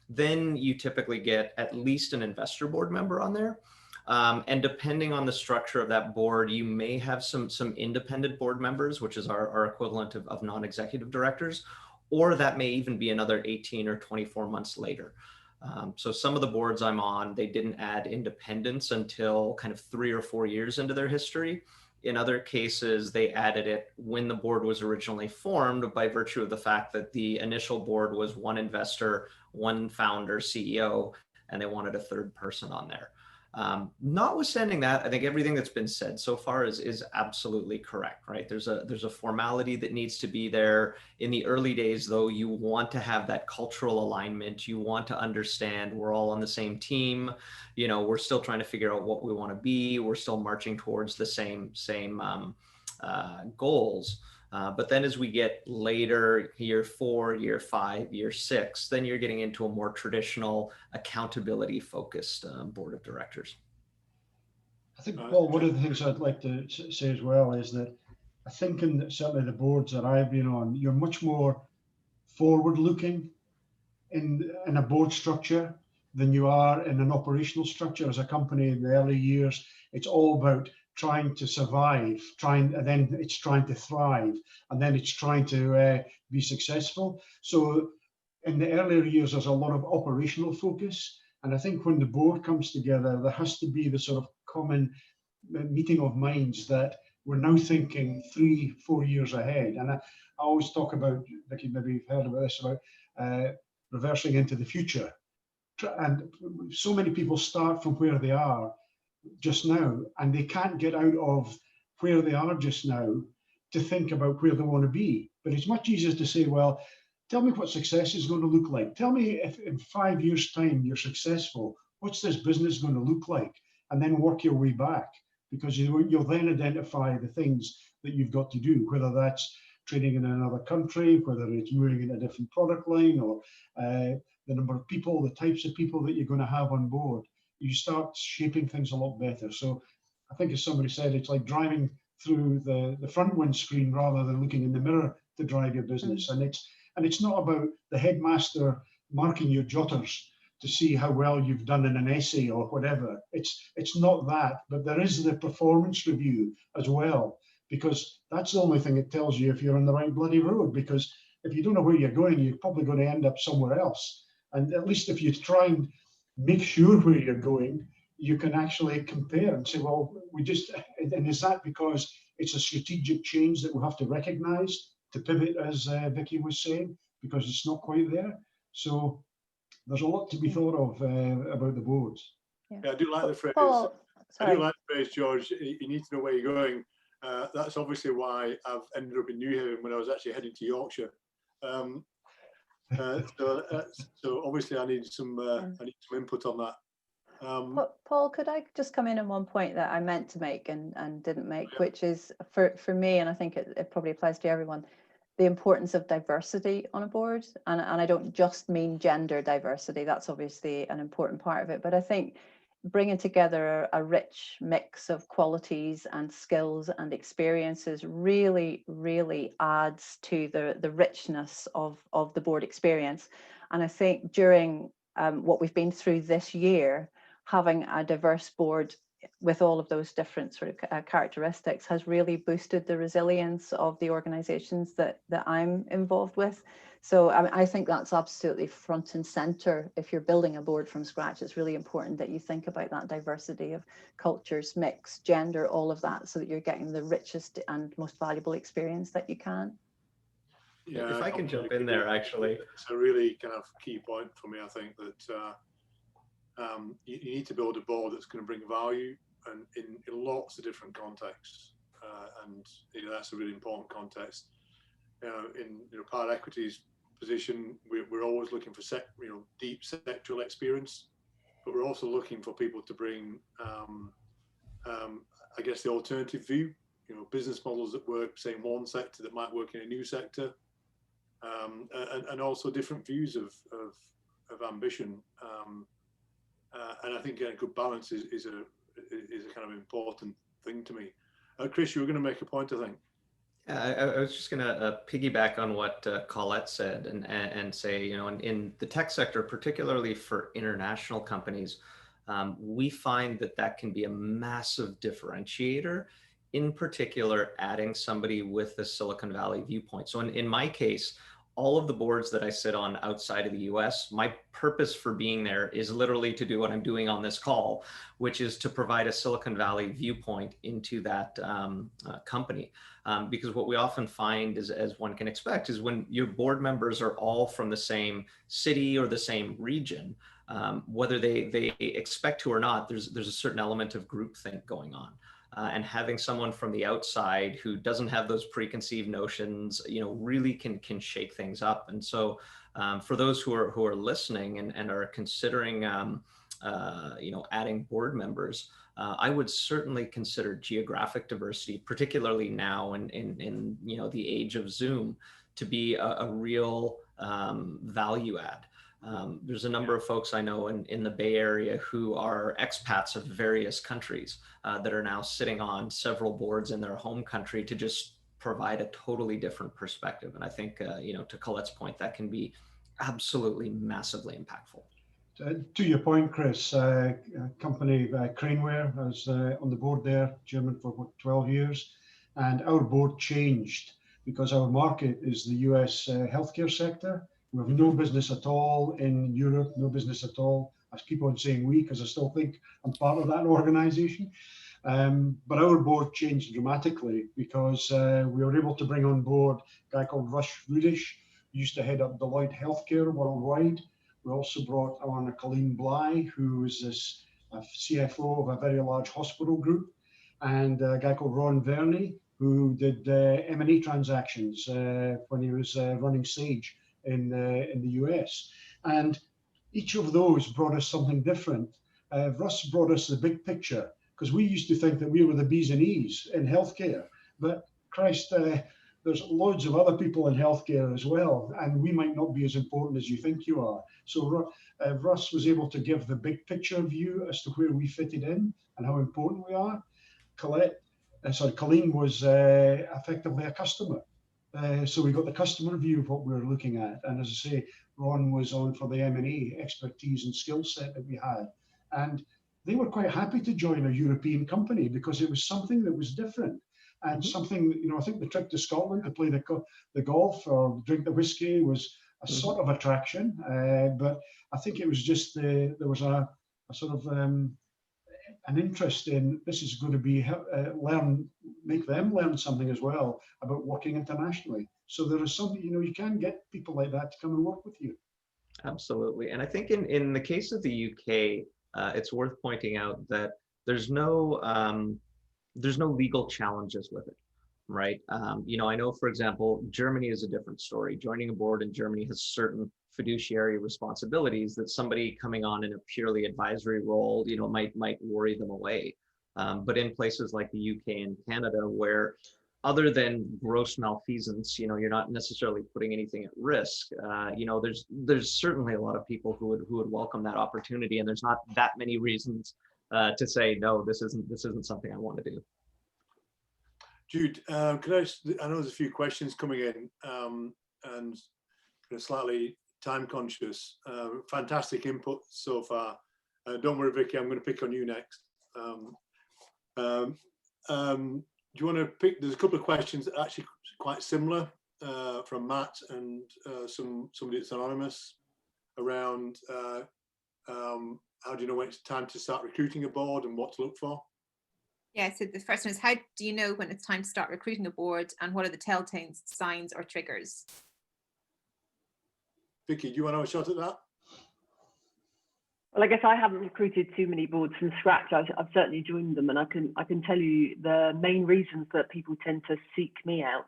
then you typically get at least an investor board member on there. And depending on the structure of that board, you may have some independent board members, which is our equivalent of non-executive directors, or that may even be another 18 or 24 months later. So some of the boards I'm on, they didn't add independence until kind of 3 or 4 years into their history. In other cases, they added it when the board was originally formed by virtue of the fact that the initial board was one investor, one founder, CEO, and they wanted a third person on there. Notwithstanding that, I think everything that's been said so far is absolutely correct, right? There's a formality that needs to be there. In the early days, though, you want to have that cultural alignment. You want to understand we're all on the same team. You know, we're still trying to figure out what we want to be. We're still marching towards the same goals. But then as we get later, year 4, year 5, year 6, then you're getting into a more traditional accountability focused board of directors. I think, Paul, one of the things I'd like to say as well is that I think in certainly the boards that I've been on, you're much more forward looking in a board structure than you are in an operational structure. As a company in the early years, it's all about trying to survive, and then it's trying to thrive, and then it's trying to be successful. So in the earlier years, there's a lot of operational focus. And I think when the board comes together, there has to be the sort of common meeting of minds that we're now thinking 3-4 years ahead. And I always talk about, Vicky, maybe you've heard about this, about reversing into the future. And so many people start from where they are just now, and they can't get out of where they are just now to think about where they want to be. But it's much easier to say, well, tell me what success is going to look like. Tell me if in 5 years' time you're successful, what's this business going to look like? And then work your way back, because you'll then identify the things that you've got to do, whether that's trading in another country, whether it's moving in a different product line, or the number of people, the types of people that you're going to have on board. You start shaping things a lot better. So I think, as somebody said, it's like driving through the front windscreen rather than looking in the mirror to drive your business. And it's not about the headmaster marking your jotters to see how well you've done in an essay or whatever. It's not that, but there is the performance review as well, because that's the only thing that tells you if you're on the right bloody road. Because if you don't know where you're going, you're probably going to end up somewhere else. And at least if you try and make sure where you're going, you can actually compare and say, well, and is that because it's a strategic change that we have to recognize to pivot, as Vicky was saying, because it's not quite there? So there's a lot to be thought of about the boards. Yeah, I do like the phrase. Paul, I do like the phrase, George. You need to know where you're going. That's obviously why I've ended up in Newhaven when I was actually heading to Yorkshire. So obviously I need some input on that. Paul, could I just come in on one point that I meant to make and didn't make, which is for me, and I think it probably applies to everyone, the importance of diversity on a board. And I don't just mean gender diversity, that's obviously an important part of it, but I think bringing together a rich mix of qualities and skills and experiences really, really adds to the richness of the board experience. And I think during what we've been through this year, having a diverse board with all of those different sort of characteristics has really boosted the resilience of the organizations that I'm involved with. So I think that's absolutely front and center. If you're building a board from scratch, it's really important that you think about that diversity of cultures, mix, gender, all of that, so that you're getting the richest and most valuable experience that you can. Yeah, if I can jump in there, actually. It's a really kind of key point for me. I think that you need to build a board that's going to bring value, and in lots of different contexts, and that's a really important context. In private equity's position, we're always looking for deep sectoral experience, but we're also looking for people to bring, I guess, the alternative view. Business models that work, say, in one sector that might work in a new sector, and also different views of ambition. And I think a good balance is a kind of important thing to me. Chris, you were going to make a point, I think. I was just going to piggyback on what Colette said and say, in the tech sector, particularly for international companies, we find that can be a massive differentiator, in particular, adding somebody with the Silicon Valley viewpoint. So in my case, all of the boards that I sit on outside of the US, my purpose for being there is literally to do what I'm doing on this call, which is to provide a Silicon Valley viewpoint into that company. Because what we often find is, as one can expect, is when your board members are all from the same city or the same region, whether they expect to or not, there's a certain element of groupthink going on. And having someone from the outside who doesn't have those preconceived notions, really can shake things up. And so for those who are listening and are considering, adding board members, I would certainly consider geographic diversity, particularly now in the age of Zoom, to be a real value add. There's a number of folks I know in the Bay Area who are expats of various countries that are now sitting on several boards in their home country to just provide a totally different perspective. And I think, to Colette's point, that can be absolutely massively impactful. To your point, Chris, company Craneware, I was on the board there, chairman for 12 years, and our board changed because our market is the US healthcare sector. We have no business at all in Europe, no business at all. I keep on saying we because I still think I'm part of that organization. But our board changed dramatically because we were able to bring on board a guy called Russ Rudish, who used to head up Deloitte Healthcare worldwide. We also brought on Colleen Bly, who is this CFO of a very large hospital group, and a guy called Ron Verney, who did M&A transactions when he was running Sage in the US. And each of those brought us something different. Russ brought us the big picture, because we used to think that we were the bees and E's in healthcare. But Christ, there's loads of other people in healthcare as well, and we might not be as important as you think you are. So Russ was able to give the big picture view as to where we fitted in and how important we are. Colleen was effectively a customer. So we got the customer view of what we were looking at. And as I say, Ron was on for the M&A expertise and skill set that we had. And they were quite happy to join a European company because it was something that was different. And something, I think the trip to Scotland to play the golf or drink the whiskey was a sort of attraction. But I think it was just there was a sort of an interest in this is going to be make them learn something as well about working internationally. So there is something, you can get people like that to come and work with you. Absolutely. And I think in the case of the UK, it's worth pointing out that there's no legal challenges with it, right? I know, for example, Germany is a different story. Joining a board in Germany has certain fiduciary responsibilities that somebody coming on in a purely advisory role, might worry them away. But in places like the UK and Canada, where other than gross malfeasance, you're not necessarily putting anything at risk. There's certainly a lot of people who would welcome that opportunity, and there's not that many reasons to say no. This isn't something I want to do. Jude, I know there's a few questions coming in, and slightly time conscious. Fantastic input so far. Don't worry, Vicky, I'm going to pick on you next. Do you want to pick? There's a couple of questions that are actually quite similar from Matt and somebody that's anonymous around how do you know when it's time to start recruiting a board and what to look for? Yeah, so the first one is, how do you know when it's time to start recruiting a board, and what are the telltale signs or triggers? Vicky, do you want to have a shot at that? Well, I guess I haven't recruited too many boards from scratch. I've certainly joined them, and I can tell you the main reasons that people tend to seek me out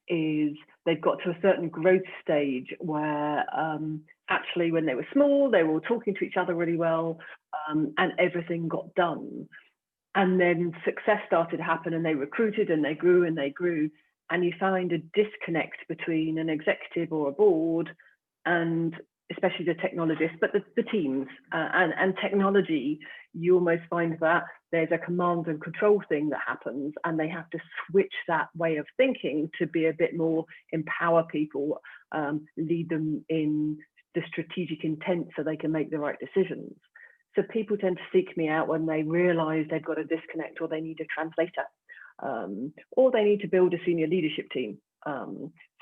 is they've got to a certain growth stage where actually when they were small, they were all talking to each other really well, and everything got done. And then success started to happen, and they recruited and they grew and they grew, and you find a disconnect between an executive or a board and especially the technologists, but the teams and technology. You almost find that there's a command and control thing that happens, and they have to switch that way of thinking to be a bit more empower people, lead them in the strategic intent so they can make the right decisions. So people tend to seek me out when they realize they've got a disconnect, or they need a translator, or they need to build a senior leadership team.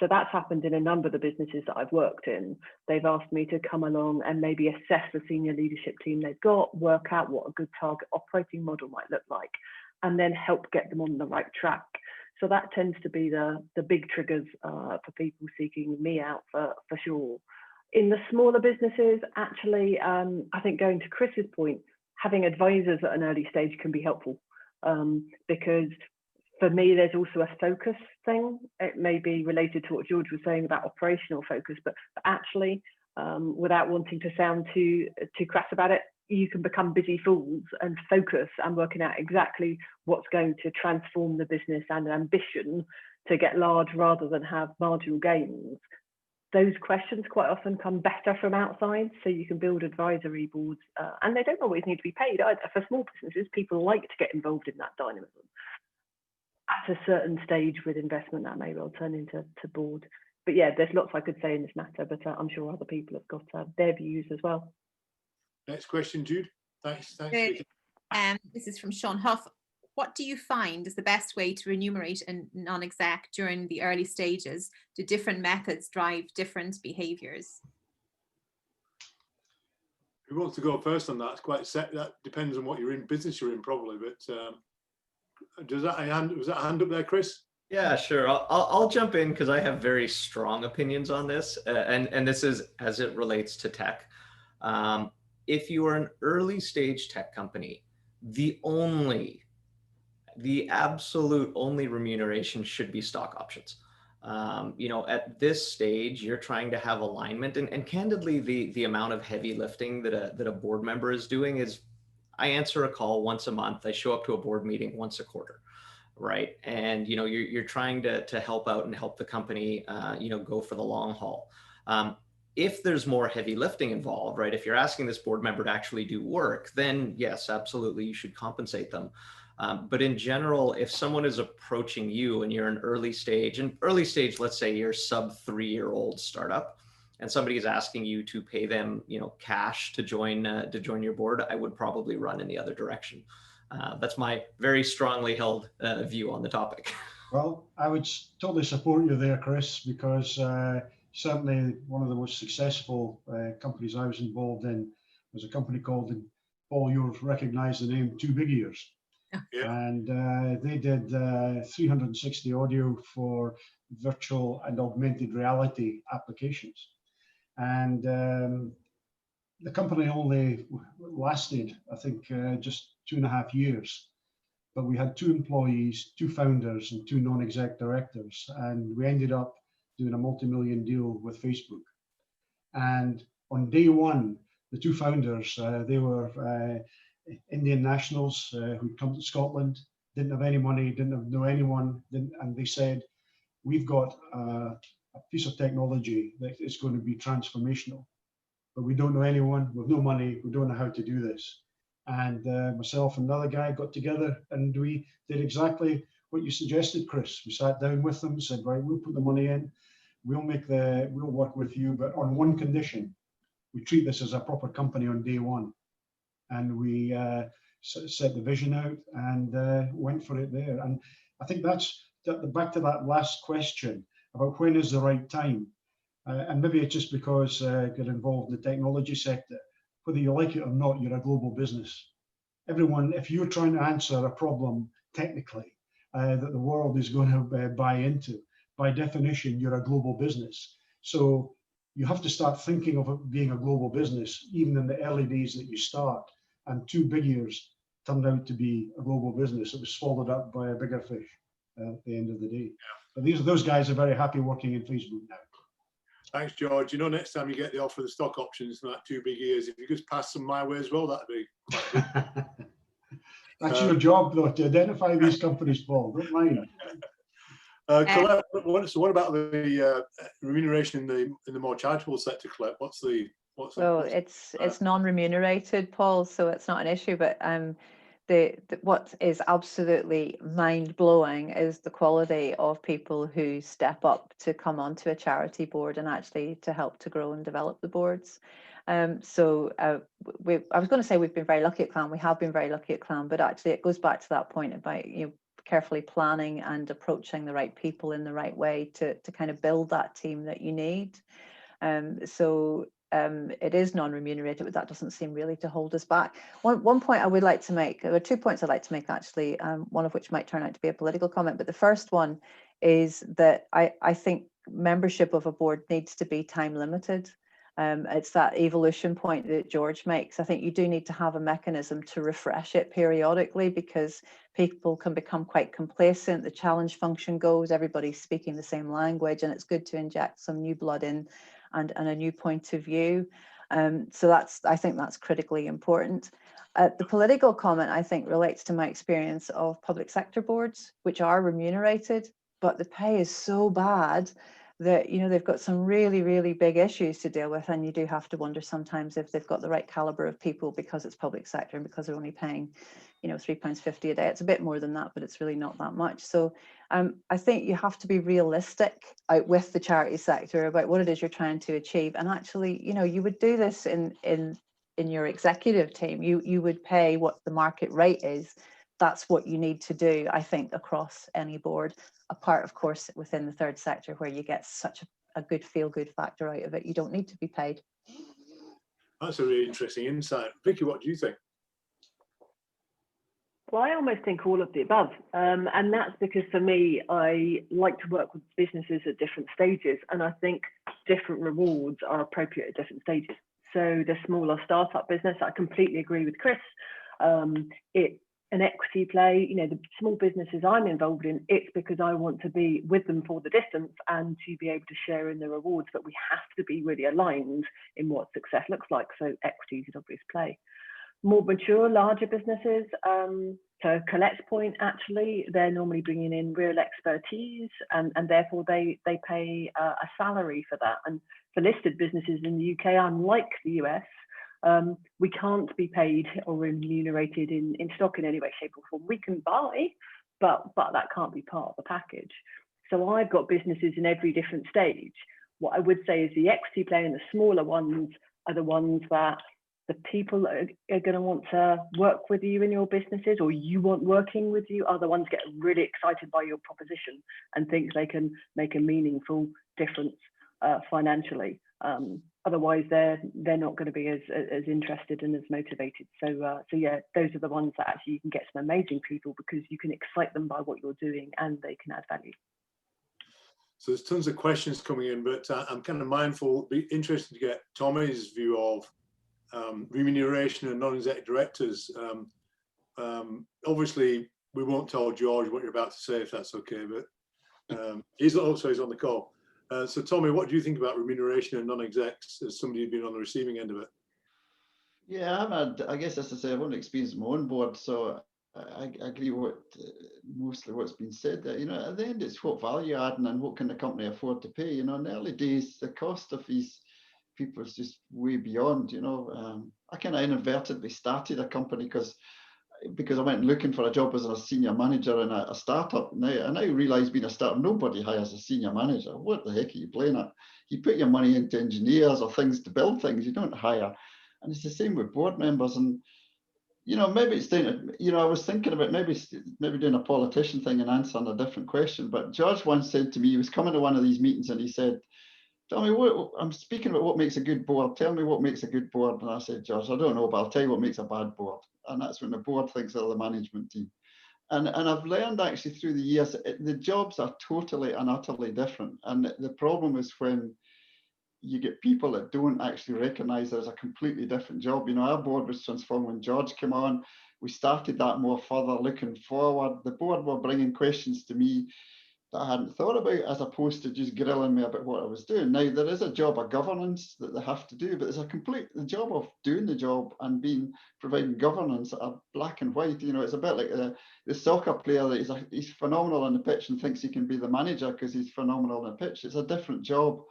So that's happened in a number of the businesses that I've worked in. They've asked me to come along and maybe assess the senior leadership team they've got, work out what a good target operating model might look like, and then help get them on the right track. So that tends to be the big triggers for people seeking me out for sure. In the smaller businesses, actually, I think going to Chris's point, having advisors at an early stage can be helpful, because for me, there's also a focus thing. It may be related to what George was saying about operational focus, but actually, without wanting to sound too crass about it, you can become busy fools and focus and working out exactly what's going to transform the business and an ambition to get large rather than have marginal gains. Those questions quite often come better from outside, so you can build advisory boards, and they don't always need to be paid either. For small businesses, people like to get involved in that dynamism. At a certain stage with investment, that may well turn into board. But yeah, there's lots I could say in this matter, but I'm sure other people have got their views as well. Next question, Jude. Thanks. Good. This is from Sean Huff. What do you find is the best way to remunerate a non-exec during the early stages? Do different methods drive different behaviours? Who wants to go first on that? It's quite set. That depends on what business you're in, probably. But was that a hand up there, Chris? Yeah, sure. I'll jump in because I have very strong opinions on this, and this is as it relates to tech. If you are an early stage tech company, the absolute only remuneration should be stock options. At this stage, you're trying to have alignment, and candidly, the amount of heavy lifting that a board member is doing is, I answer a call once a month, I show up to a board meeting once a quarter, right? And you're trying to help out and help the company, go for the long haul. If there's more heavy lifting involved, right? If you're asking this board member to actually do work, then yes, absolutely, you should compensate them. But in general, if someone is approaching you and you're an early stage, let's say you're sub 3-year-old startup, and somebody is asking you to pay them, cash to join your board, I would probably run in the other direction. That's my very strongly held view on the topic. Well, I would totally support you there, Chris, because certainly one of the most successful companies I was involved in was a company called, Paul, you'll recognize the name, Two Big Ears. Yeah. And they did 360 audio for virtual and augmented reality applications. And the company only lasted, I think, just 2.5 years. But we had 2 employees, 2 founders, and 2 non-exec directors. And we ended up doing a multi-million deal with Facebook. And on day one, the 2 founders, they were Indian nationals who'd come to Scotland, didn't have any money, didn't know anyone, and they said, we've got a piece of technology that is going to be transformational, but we don't know anyone, we've no money, we don't know how to do this. And myself and another guy got together and we did exactly what you suggested, Chris. We sat down with them, said, right, we'll put the money in, we'll work with you, but on one condition: we treat this as a proper company on day one. And we set the vision out and went for it there. And I think that's back to that last question about when is the right time. And maybe it's just because I got involved in the technology sector. Whether you like it or not, you're a global business. Everyone, if you're trying to answer a problem technically that the world is going to buy into, by definition, you're a global business. So you have to start thinking of it being a global business, even in the early days that you start. And Two Big Ears turned out to be a global business. It was swallowed up by a bigger fish at the end of the day. Yeah. But those guys are very happy working in Facebook now. Thanks, George. Next time you get the offer of the stock options from that 2 Big Ears, if you could pass them my way as well, that'd be quite good. That's your job, though, to identify these companies, Paul. Don't mind. Colette, so what about the remuneration in the more charitable sector, Colette? It's non-remunerated, Paul, so it's not an issue. But what is absolutely mind-blowing is the quality of people who step up to come onto a charity board and actually to help to grow and develop the boards. I was going to say we've been very lucky at Clan. We have been very lucky at Clan, but actually it goes back to that point about carefully planning and approaching the right people in the right way to kind of build that team that you need. It is non-remunerated, but that doesn't seem really to hold us back. One point I would like to make, there are 2 points I'd like to make actually, one of which might turn out to be a political comment, but the first one is that I think membership of a board needs to be time limited. It's that evolution point that George makes. I think you do need to have a mechanism to refresh it periodically, because people can become quite complacent. The challenge function goes, everybody's speaking the same language, and it's good to inject some new blood in and a new point of view. So I think that's critically important. The political comment, I think, relates to my experience of public sector boards, which are remunerated, but the pay is so bad that, you know, they've got some really, really big issues to deal with. And you do have to wonder sometimes if they've got the right caliber of people, because it's public sector and because they're only paying, you know, £3.50 a day. It's a bit more than that, but it's really not that much. So I think you have to be realistic out with the charity sector about what it is you're trying to achieve. And actually, you know, you would do this in your executive team. You would pay what the market rate is. That's what you need to do, I think, across any board, apart, of course, within the third sector, where you get such a good feel-good factor out of it. You don't need to be paid. That's a really interesting insight. Vicky, what do you think? Well, I almost think all of the above. And that's because for me, I like to work with businesses at different stages. And I think different rewards are appropriate at different stages. So the smaller startup business, I completely agree with Chris. It's an equity play. You know, the small businesses I'm involved in, it's because I want to be with them for the distance and to be able to share in the rewards, but we have to be really aligned in what success looks like. So equity is an obvious play. More mature, larger businesses, to Colette's point, actually, they're normally bringing in real expertise, and therefore they pay a salary for that. And for listed businesses in the UK, unlike the US, we can't be paid or remunerated in stock in any way, shape or form. We can buy, but that can't be part of the package. So I've got businesses in every different stage. What I would say is the equity play and the smaller ones are the ones that the people are going to want to work with you in your businesses, or you want working with you, are the ones get really excited by your proposition and think they can make a meaningful difference financially. Otherwise, they're not going to be as interested and as motivated. So yeah, those are the ones that actually you can get some amazing people, because you can excite them by what you're doing and they can add value. So there's tons of questions coming in, but I'm kind of mindful, be interested to get Tommy's view of remuneration and non-executive directors. Obviously, we won't tell George what you're about to say, if that's okay, but he's on the call. So Tommy, what do you think about remuneration and non-execs as somebody who's been on the receiving end of it? Yeah, I guess, as I say, I've only experienced my own board, so I agree with mostly what's been said there. You know, at the end, it's what value adding and what can the company afford to pay. You know, in the early days, the cost of these people is just way beyond. You know, I kind of inadvertently started a company because I went looking for a job as a senior manager in a startup. Now I realise, being a startup, nobody hires a senior manager. What the heck are you playing at? You put your money into engineers or things to build things. You don't hire. And it's the same with board members. And you know, maybe it's doing, you know, I was thinking about maybe doing a politician thing and answering a different question. But George once said to me, he was coming to one of these meetings and he said, "Tell me, I'm speaking about what makes a good board. Tell me what makes a good board." And I said, "George, I don't know, but I'll tell you what makes a bad board." And that's when the board thinks of the management team. And I've learned actually through the years, the jobs are totally and utterly different. And the problem is when you get people that don't actually recognize there's a completely different job. You know, our board was transformed when George came on. We started that more further looking forward. The board were bringing questions to me that I hadn't thought about, as opposed to just grilling me about what I was doing. Now, there is a job of governance that they have to do, but there's the job of doing the job and providing governance are black and white. You know, it's a bit like the soccer player that he's phenomenal on the pitch and thinks he can be the manager because he's phenomenal on the pitch. It's a different job.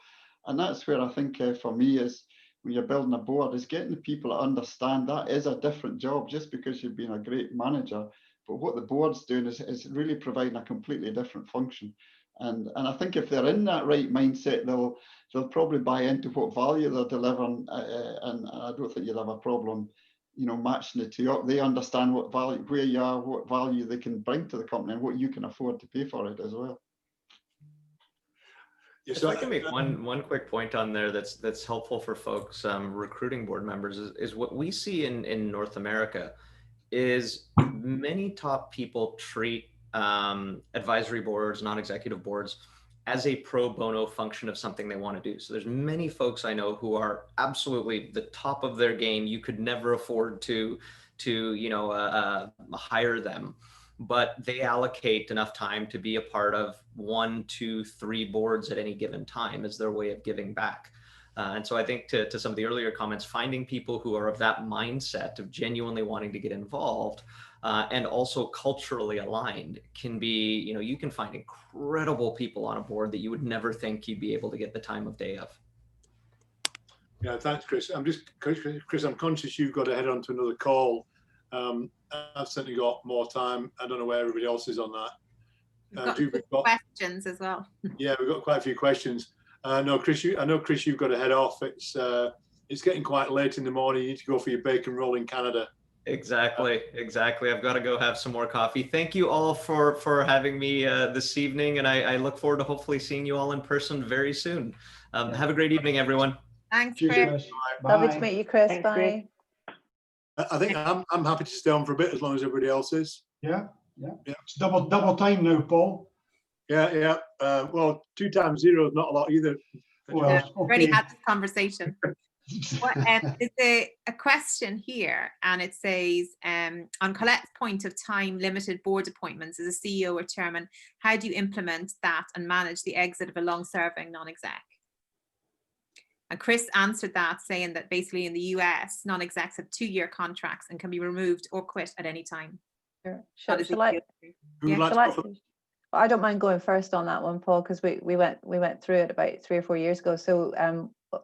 And that's where I think for me is, when you're building a board, is getting the people to understand that is a different job. Just because you've been a great manager, but what the board's doing is really providing a completely different function. And I think if they're in that right mindset, they'll probably buy into what value they're delivering, and I don't think you'll have a problem, you know, matching the two up. They understand what value, where you are, what value they can bring to the company, and what you can afford to pay for it as well. If I can make one quick point on there that's helpful for folks recruiting board members is what we see in North America is many top people treat advisory boards, non-executive boards as a pro bono function of something they want to do. So there's many folks I know who are absolutely the top of their game. You could never afford to hire them, but they allocate enough time to be a part of 1, 2, 3 boards at any given time as their way of giving back. And so I think to some of the earlier comments, finding people who are of that mindset of genuinely wanting to get involved and also culturally aligned can be, you can find incredible people on a board that you would never think you'd be able to get the time of day of. Yeah, thanks, Chris. Chris, I'm conscious you've got to head on to another call. I've certainly got more time. I don't know where everybody else is on that. We've got questions as well. Yeah, we've got quite a few questions. No, Chris, I know, Chris, you've got to head off. It's getting quite late in the morning. You need to go for your bacon roll in Canada. Exactly. I've got to go have some more coffee. Thank you all for having me this evening, and I look forward to hopefully seeing you all in person very soon. Have a great evening, everyone. Thanks, Cheers, Chris. Chris. Lovely Bye. to meet you, Chris. Thanks, Bye. Chris. I think I'm happy to stay on for a bit as long as everybody else is. Yeah. It's double time now, Paul. Yeah. Well, 2 times 0 is not a lot either. Well, We've already okay. had this conversation. There's a question here, and it says, on Colette's point of time limited board appointments as a CEO or chairman, how do you implement that and manage the exit of a long-serving non-exec? And Chris answered that saying that basically in the US, non-execs have 2-year contracts and can be removed or quit at any time. Sure. How does he Shall I? feel? Who would Yeah, like to Shall I? go for- I don't mind going first on that one, Paul, because we went through it about 3 or 4 years ago. So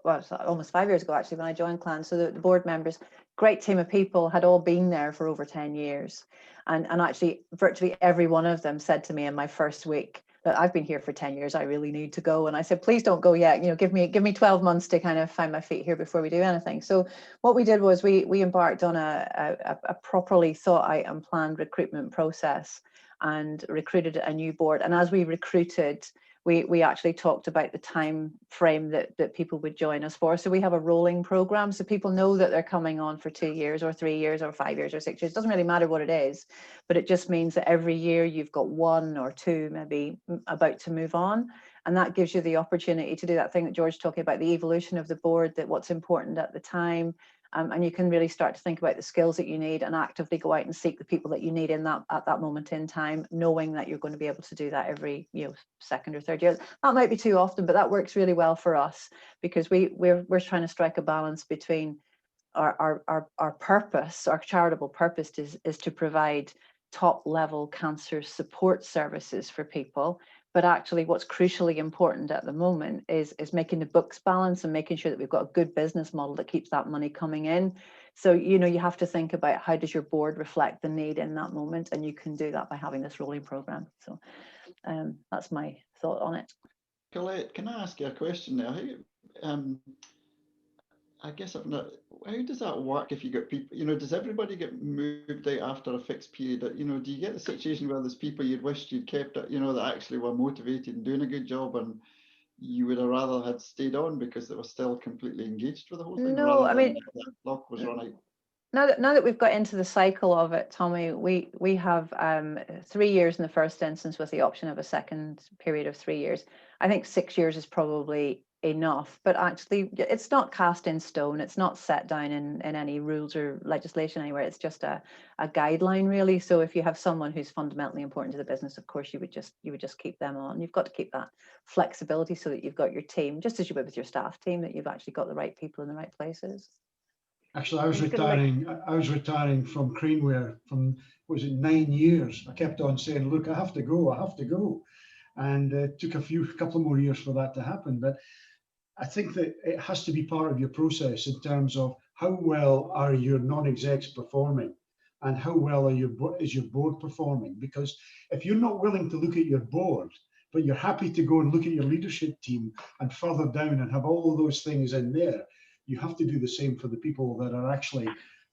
well, it's almost 5 years ago actually when I joined Clan. So the board members, great team of people, had all been there for over 10 years, and actually virtually every one of them said to me in my first week that I've been here for 10 years, I really need to go. And I said, please don't go yet. Give me 12 months to kind of find my feet here before we do anything. So what we did was we embarked on a properly thought out and planned recruitment process and recruited a new board. And as we recruited, we actually talked about the time frame that people would join us for. So we have a rolling program, so people know that they're coming on for 2 years or 3 years or 5 years or 6 years. It doesn't really matter what it is, but it just means that every year you've got 1 or 2 maybe about to move on. And that gives you the opportunity to do that thing that George talking about, the evolution of the board, that what's important at the time. And you can really start to think about the skills that you need and actively go out and seek the people that you need at that moment in time, knowing that you're going to be able to do that every second or third year. That might be too often, but that works really well for us because we're trying to strike a balance between our purpose. Our charitable purpose is to provide top level cancer support services for people. But actually what's crucially important at the moment is making the books balance and making sure that we've got a good business model that keeps that money coming in. So, you have to think about how does your board reflect the need in that moment, and you can do that by having this rolling program. So that's my thought on it. Colette, can I ask you a question now? I guess I've not. How does that work if you get people? Does everybody get moved out after a fixed period? Do you get the situation where there's people you'd wished you'd kept, that actually were motivated and doing a good job, and you would have rather had stayed on because they were still completely engaged with the whole thing? No, I mean, that clock was run out. Now that we've got into the cycle of it, Tommy, we have 3 years in the first instance with the option of a second period of 3 years. I think 6 years is probably enough, but actually it's not cast in stone. It's not set down in any rules or legislation anywhere. It's just a guideline, really. So if you have someone who's fundamentally important to the business, of course you would just keep them on. You've got to keep that flexibility so that you've got your team, just as you would with your staff team, that you've actually got the right people in the right places. Actually, I was retiring from Craneware from, was it 9 years? I kept on saying, look, I have to go. And it took a couple more years for that to happen. But I think that it has to be part of your process in terms of how well are your non-execs performing and how well is your board performing? Because if you're not willing to look at your board, but you're happy to go and look at your leadership team and further down and have all of those things in there, you have to do the same for the people that are actually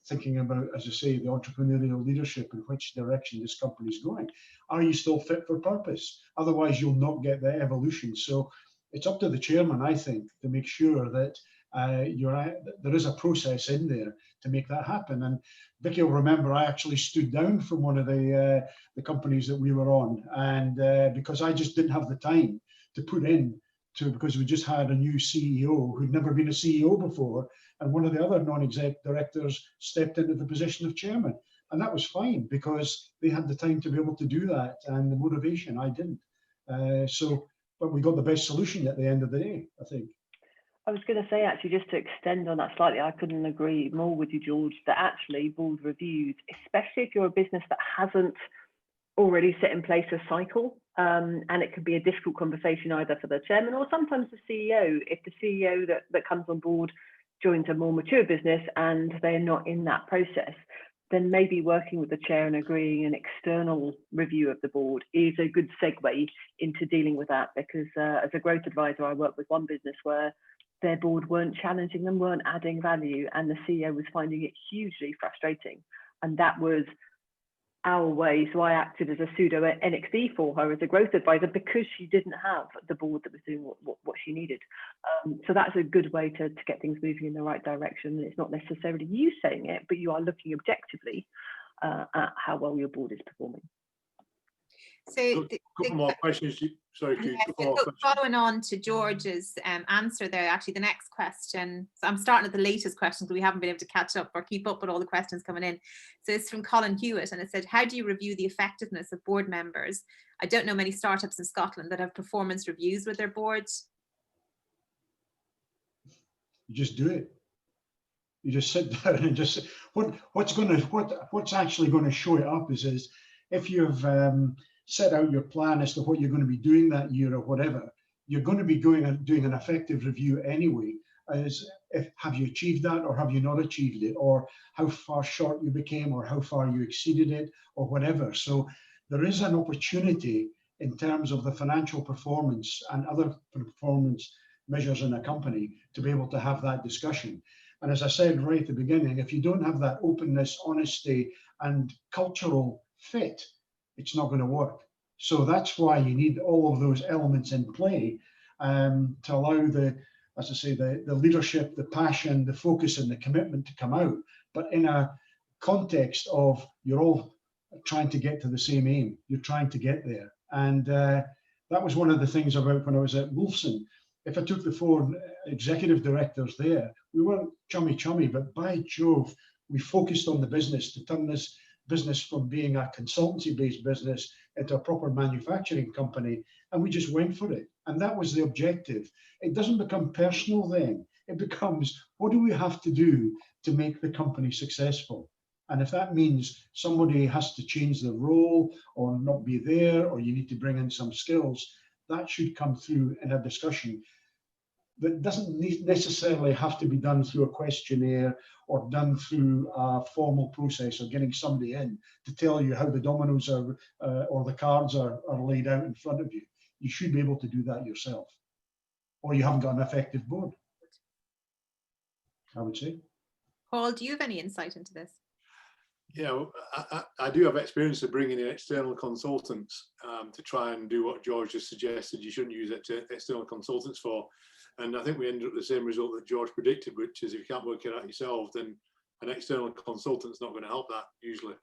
thinking about, as I say, the entrepreneurial leadership and which direction this company is going. Are you still fit for purpose? Otherwise, you'll not get the evolution. So it's up to the chairman, I think, to make sure that there is a process in there to make that happen. And Vicky will remember, I actually stood down from one of the companies that we were on, and because I just didn't have the time to put in to, because we just had a new CEO who'd never been a CEO before, and one of the other non-exec directors stepped into the position of chairman. And that was fine because they had the time to be able to do that and the motivation. I didn't. But we got the best solution at the end of the day, I think. I was going to say, actually, just to extend on that slightly, I couldn't agree more with you, George, that actually board reviews, especially if you're a business that hasn't already set in place a cycle, and it can be a difficult conversation either for the chairman or sometimes the CEO. If the CEO that comes on board joins a more mature business and they're not in that process, then maybe working with the chair and agreeing an external review of the board is a good segue into dealing with that. Because as a growth advisor, I worked with one business where their board weren't challenging them, weren't adding value, and the CEO was finding it hugely frustrating. And that was our way. So I acted as a pseudo NXD for her as a growth advisor because she didn't have the board that was doing what she needed. So that's a good way to get things moving in the right direction. It's not necessarily you saying it, but you are looking objectively at how well your board is performing. So a couple more questions. Sorry, following on to George's answer there, actually the next question, so I'm starting at the latest questions, but we haven't been able to catch up or keep up with all the questions coming in. So it's from Colin Hewitt, and it said, how do you review the effectiveness of board members? I don't know many startups in Scotland that have performance reviews with their boards. You just do it. You just sit down and just what's actually going to show it up is if you've set out your plan as to what you're going to be doing that year or whatever, you're going to be doing an effective review anyway. Have you achieved that, or have you not achieved it, or how far short you became, or how far you exceeded it, or whatever. So there is an opportunity in terms of the financial performance and other performance measures in a company to be able to have that discussion. And as I said right at the beginning, if you don't have that openness, honesty, and cultural fit, it's not going to work. So that's why you need all of those elements in play to allow the leadership, the passion, the focus, and the commitment to come out, but in a context of you're all trying to get to the same aim. You're trying to get there. And that was one of the things about when I was at Wolfson. If I took the 4 executive directors there, we weren't chummy, but by Jove, we focused on the business to turn this business from being a consultancy-based business into a proper manufacturing company, and we just went for it. And that was the objective. It doesn't become personal then. It becomes, what do we have to do to make the company successful? And if that means somebody has to change their role or not be there, or you need to bring in some skills, that should come through in a discussion. That doesn't necessarily have to be done through a questionnaire or done through a formal process of getting somebody in to tell you how the dominoes are or the cards are laid out in front of you. You should be able to do that yourself, or you haven't got an effective board, I would say. Paul, do you have any insight into this? Yeah, well, I do have experience of bringing in external consultants to try and do what George just suggested you shouldn't use external consultants for. And I think we ended up with the same result that George predicted, which is if you can't work it out yourself, then an external consultant's not going to help that usually.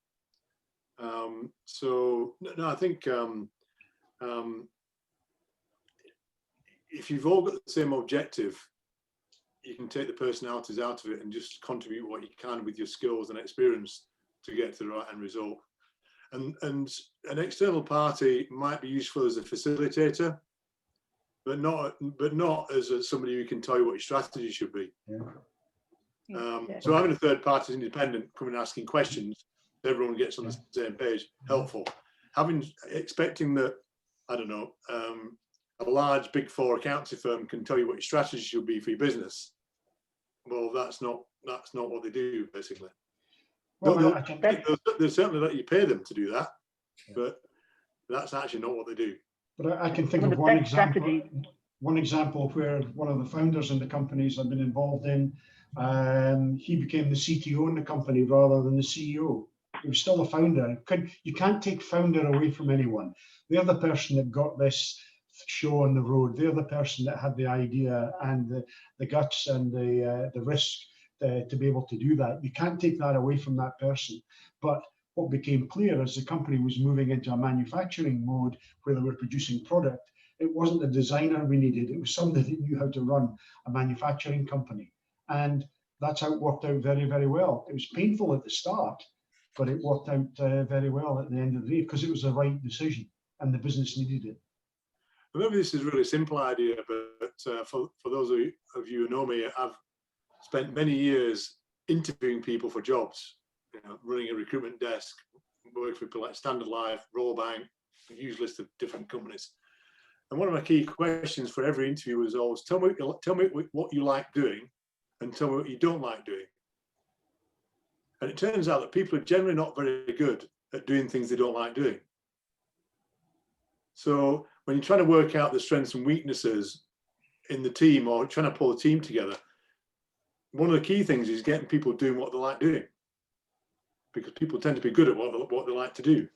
So no, I think if you've all got the same objective, you can take the personalities out of it and just contribute what you can with your skills and experience to get to the right end result. And an external party might be useful as a facilitator, but not as somebody who can tell you what your strategy should be. Yeah. So having a third party independent coming and asking questions, everyone gets on the same page, helpful. Expecting that, I don't know, a large Big 4 accountancy firm can tell you what your strategy should be for your business. Well, that's not what they do, basically. Well, they'll certainly let you pay them to do that, but that's actually not what they do. But I can think of one example where one of the founders in the companies I've been involved in, he became the CTO in the company rather than the CEO. He was still a founder. You can't take founder away from anyone. They're the person that got this show on the road. They're the person that had the idea and the guts and the risk to be able to do that. You can't take that away from that person. But what became clear as the company was moving into a manufacturing mode where they were producing product It wasn't a designer we needed. It was somebody that knew how to run a manufacturing company. And that's how it worked out very, very well. It was painful at the start, but it worked out very well at the end of the day because it was the right decision and the business needed it. Maybe this is a really simple idea, but for those of you who know me, I've spent many years interviewing people for jobs, running a recruitment desk, worked for people like Standard Life, Royal Bank, a huge list of different companies. And one of my key questions for every interview was always, tell me what you like doing and tell me what you don't like doing. And it turns out that people are generally not very good at doing things they don't like doing. So when you're trying to work out the strengths and weaknesses in the team or trying to pull a team together, one of the key things is getting people doing what they like doing, because people tend to be good at what they like to do.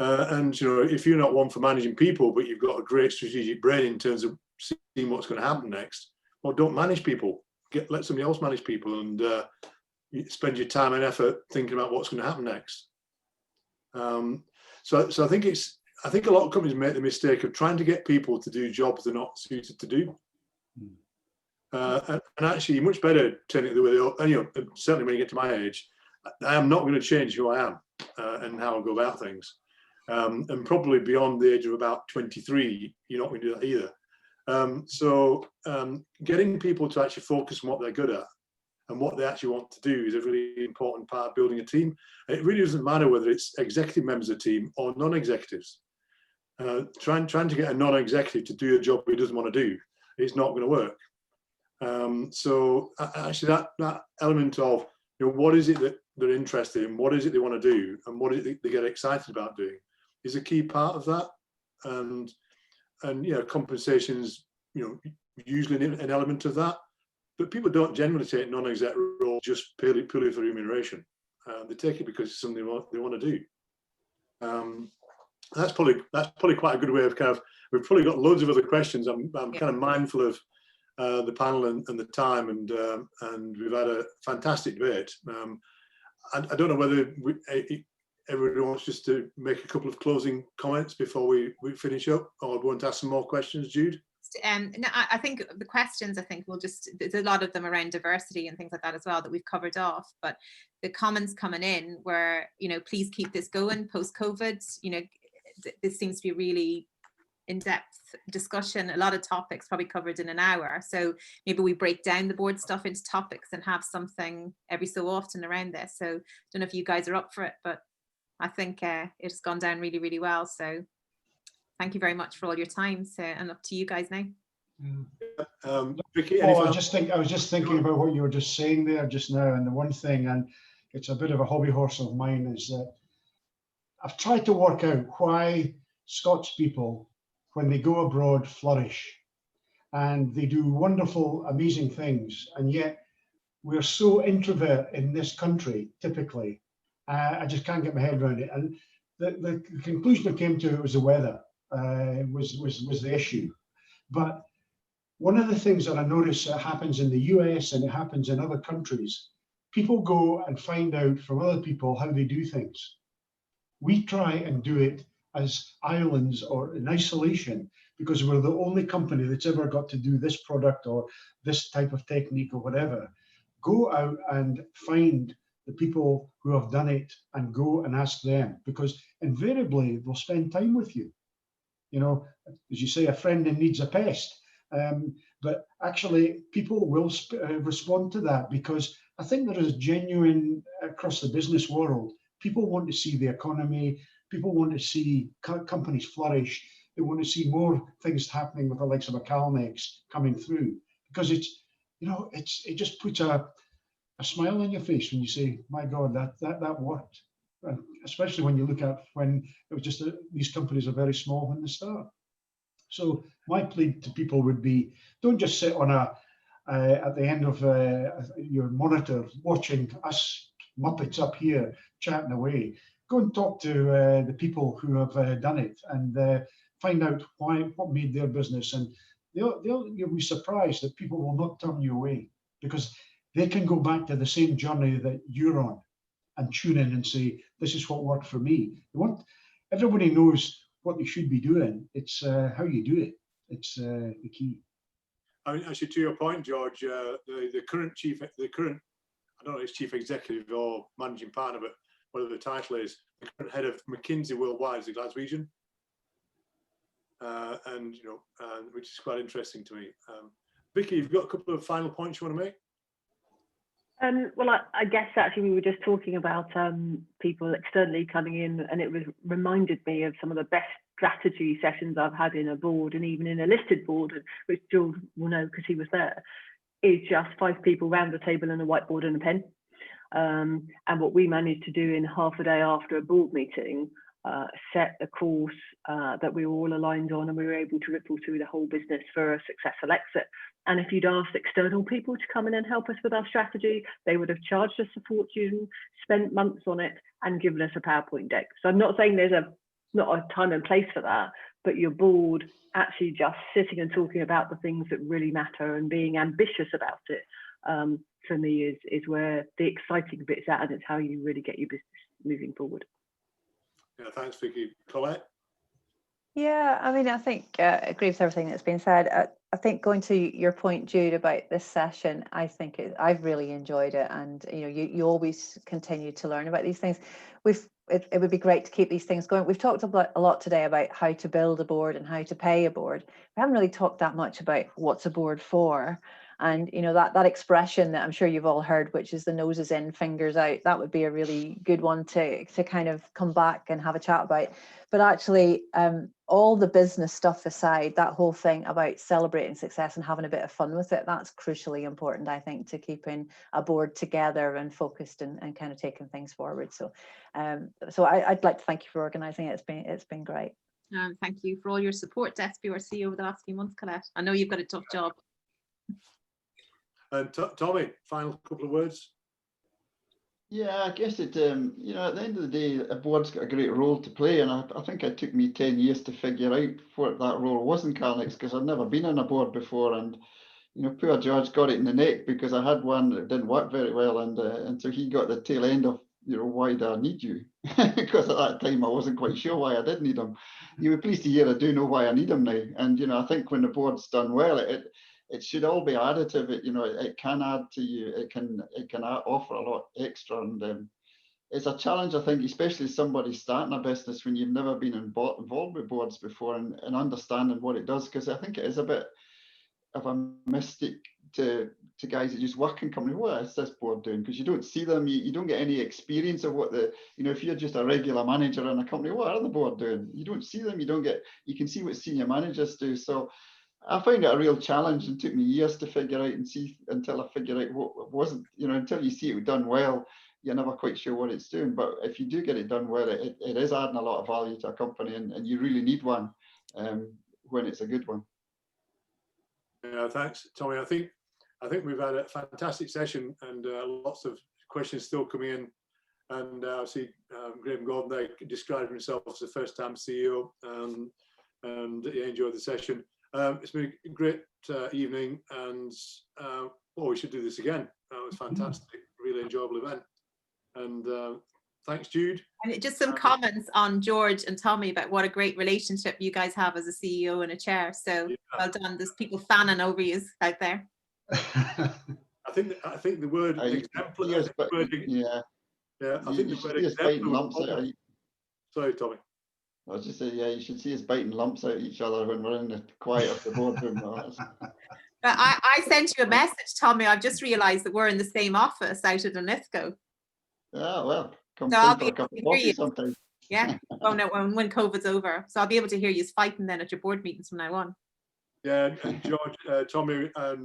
And if you're not one for managing people, but you've got a great strategic brain in terms of seeing what's going to happen next, well, don't manage people. Let somebody else manage people, and spend your time and effort thinking about what's going to happen next. So I think a lot of companies make the mistake of trying to get people to do jobs they're not suited to do. And actually, you're much better turning it the way they are. And certainly when you get to my age, I am not going to change who I am and how I go about things. And probably beyond the age of about 23, you're not going to do that either. So getting people to actually focus on what they're good at and what they actually want to do is a really important part of building a team. And it really doesn't matter whether it's executive members of the team or non-executives. Trying to get a non-executive to do a job he doesn't want to do is not going to work. So actually that element of what is it that they're interested in, what is it they want to do, and what is it they get excited about doing is a key part of that. And compensation's usually an element of that, but people don't generally take non-exec role just purely for remuneration. They take it because it's something they want to do. That's probably quite a good way of we've probably got loads of other questions. I'm kind of mindful of the panel and the time, and we've had a fantastic debate. I don't know whether everybody wants just to make a couple of closing comments before we finish up, or want to ask some more questions, Jude? No, I think the questions, there's a lot of them around diversity and things like that as well that we've covered off, but the comments coming in were, please keep this going post-COVID. This seems to be really in-depth discussion, a lot of topics probably covered in an hour. So maybe we break down the board stuff into topics and have something every so often around this. So I don't know if you guys are up for it, but I think it's gone down really, really well. So thank you very much for all your time. So, and up to you guys now. Vicky, I was just thinking about what you were just saying there just now, and the one thing, and it's a bit of a hobby horse of mine, is that I've tried to work out why Scots people, when they go abroad, flourish, and they do wonderful, amazing things, and yet we're so introvert in this country, typically. I just can't get my head around it. And the conclusion I came to was the weather was the issue. But one of the things that I notice that happens in the US and it happens in other countries, people go and find out from other people how they do things. We try and do it as islands or in isolation because we're the only company that's ever got to do this product or this type of technique or whatever. Go out and find the people who have done it and go and ask them, because invariably they'll spend time with you. As you say, a friend in need's a pest. But actually people will respond to that, because I think there is genuine across the business world. People want to see the economy. People want to see companies flourish. They want to see more things happening with the likes of a Calnex coming through, because it just puts a smile on your face when you say, my God, that worked. Especially when you look at when it was just these companies are very small when they start. So my plea to people would be, don't just sit on at the end of your monitor watching us Muppets up here chatting away. Go and talk to the people who have done it and find out what made their business, and you'll be surprised that people will not turn you away, because they can go back to the same journey that you're on and tune in and say, this is what worked for me. Everybody knows what you should be doing. It's how you do it. It's the key. I mean, actually, to your point, George, the current I don't know if it's chief executive or managing partner, but whatever the title is, the current head of McKinsey worldwide is the Glaswegian, and which is quite interesting to me. Vicky, you've got a couple of final points you want to make? Well, I guess actually we were just talking about people externally coming in, and it reminded me of some of the best strategy sessions I've had in a board, and even in a listed board, which George will know because he was there, is just 5 people round the table and a whiteboard and a pen. And what we managed to do in half a day after a board meeting, set a course that we were all aligned on, and we were able to ripple through the whole business for a successful exit. And if you'd asked external people to come in and help us with our strategy, they would have charged us a fortune, spent months on it, and given us a PowerPoint deck. So I'm not saying there's not a time and place for that, but your board actually just sitting and talking about the things that really matter and being ambitious about it, for me is where the exciting bit's at, and it's how you really get your business moving forward. Yeah, thanks, Vicky. Colette? Yeah, I mean, I think I agree with everything that's been said. I think going to your point, Jude, about this session, I think I've really enjoyed it, and you always continue to learn about these things. It would be great to keep these things going. We've talked about a lot today about how to build a board and how to pay a board. We haven't really talked that much about what's a board for. And that expression that I'm sure you've all heard, which is the noses in, fingers out, that would be a really good one to kind of come back and have a chat about. But actually, all the business stuff aside, that whole thing about celebrating success and having a bit of fun with it, that's crucially important, I think, to keeping a board together and focused and kind of taking things forward. So I'd like to thank you for organising it. It's been great. Thank you for all your support to SBRC over the last few months, Colette. I know you've got a tough job. And Tommy, final couple of words. Yeah, I guess it, at the end of the day, a board's got a great role to play. And I think it took me 10 years to figure out what that role was in Calnex, because I'd never been on a board before. And, poor George got it in the neck because I had one that didn't work very well. And so he got the tail end of, why do I need you? Because at that time, I wasn't quite sure why I did need him. You were pleased to hear I do know why I need him now. And, I think when the board's done well, it should all be additive. It can add to you. It can offer a lot extra, and it's a challenge, I think, especially somebody starting a business when you've never been involved with boards before, and understanding what it does, because I think it is a bit of a mistake to guys that just work in company. What is this board doing? Because you don't see them, you don't get any experience of what if you're just a regular manager in a company, what are the board doing? You don't see them. You can see what senior managers do. So I find it a real challenge, and took me years to figure out until I figured out what wasn't, until you see it done well, you're never quite sure what it's doing. But if you do get it done well, it is adding a lot of value to a company, and you really need one when it's a good one. Yeah, thanks, Tommy. I think we've had a fantastic session, and lots of questions still coming in. And I see Graham Gordon there describing himself as a first-time CEO, and he enjoyed the session. It's been a great evening, and we should do this again. It was fantastic, really enjoyable event. And thanks, Jude. And just some comments on George and Tommy about what a great relationship you guys have as a CEO and a chair. So well done. There's people fanning over you out there. I think the word exemplar. Yeah, I think the word exemplar. Sorry, Tommy. I was just saying, yeah, you should see us biting lumps out each other when we're in the quiet of the boardroom. I sent you a message, Tommy. I've just realised that we're in the same office out at Linlithgow. Yeah, well, come so for a cup of coffee sometime. Yeah. Oh no, when COVID's over, so I'll be able to hear you fighting then at your board meetings from now on. Yeah, and George, Tommy, I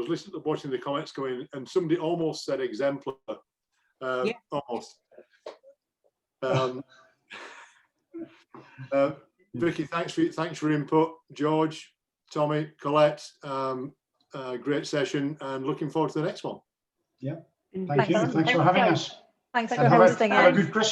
was watching the comments going, and somebody almost said exemplar. Almost. Vicky, thanks for your input. George, Tommy, Colette, great session, and looking forward to the next one. Yeah, thank you. Thanks for having us. Thanks for hosting it. Have a good Christmas.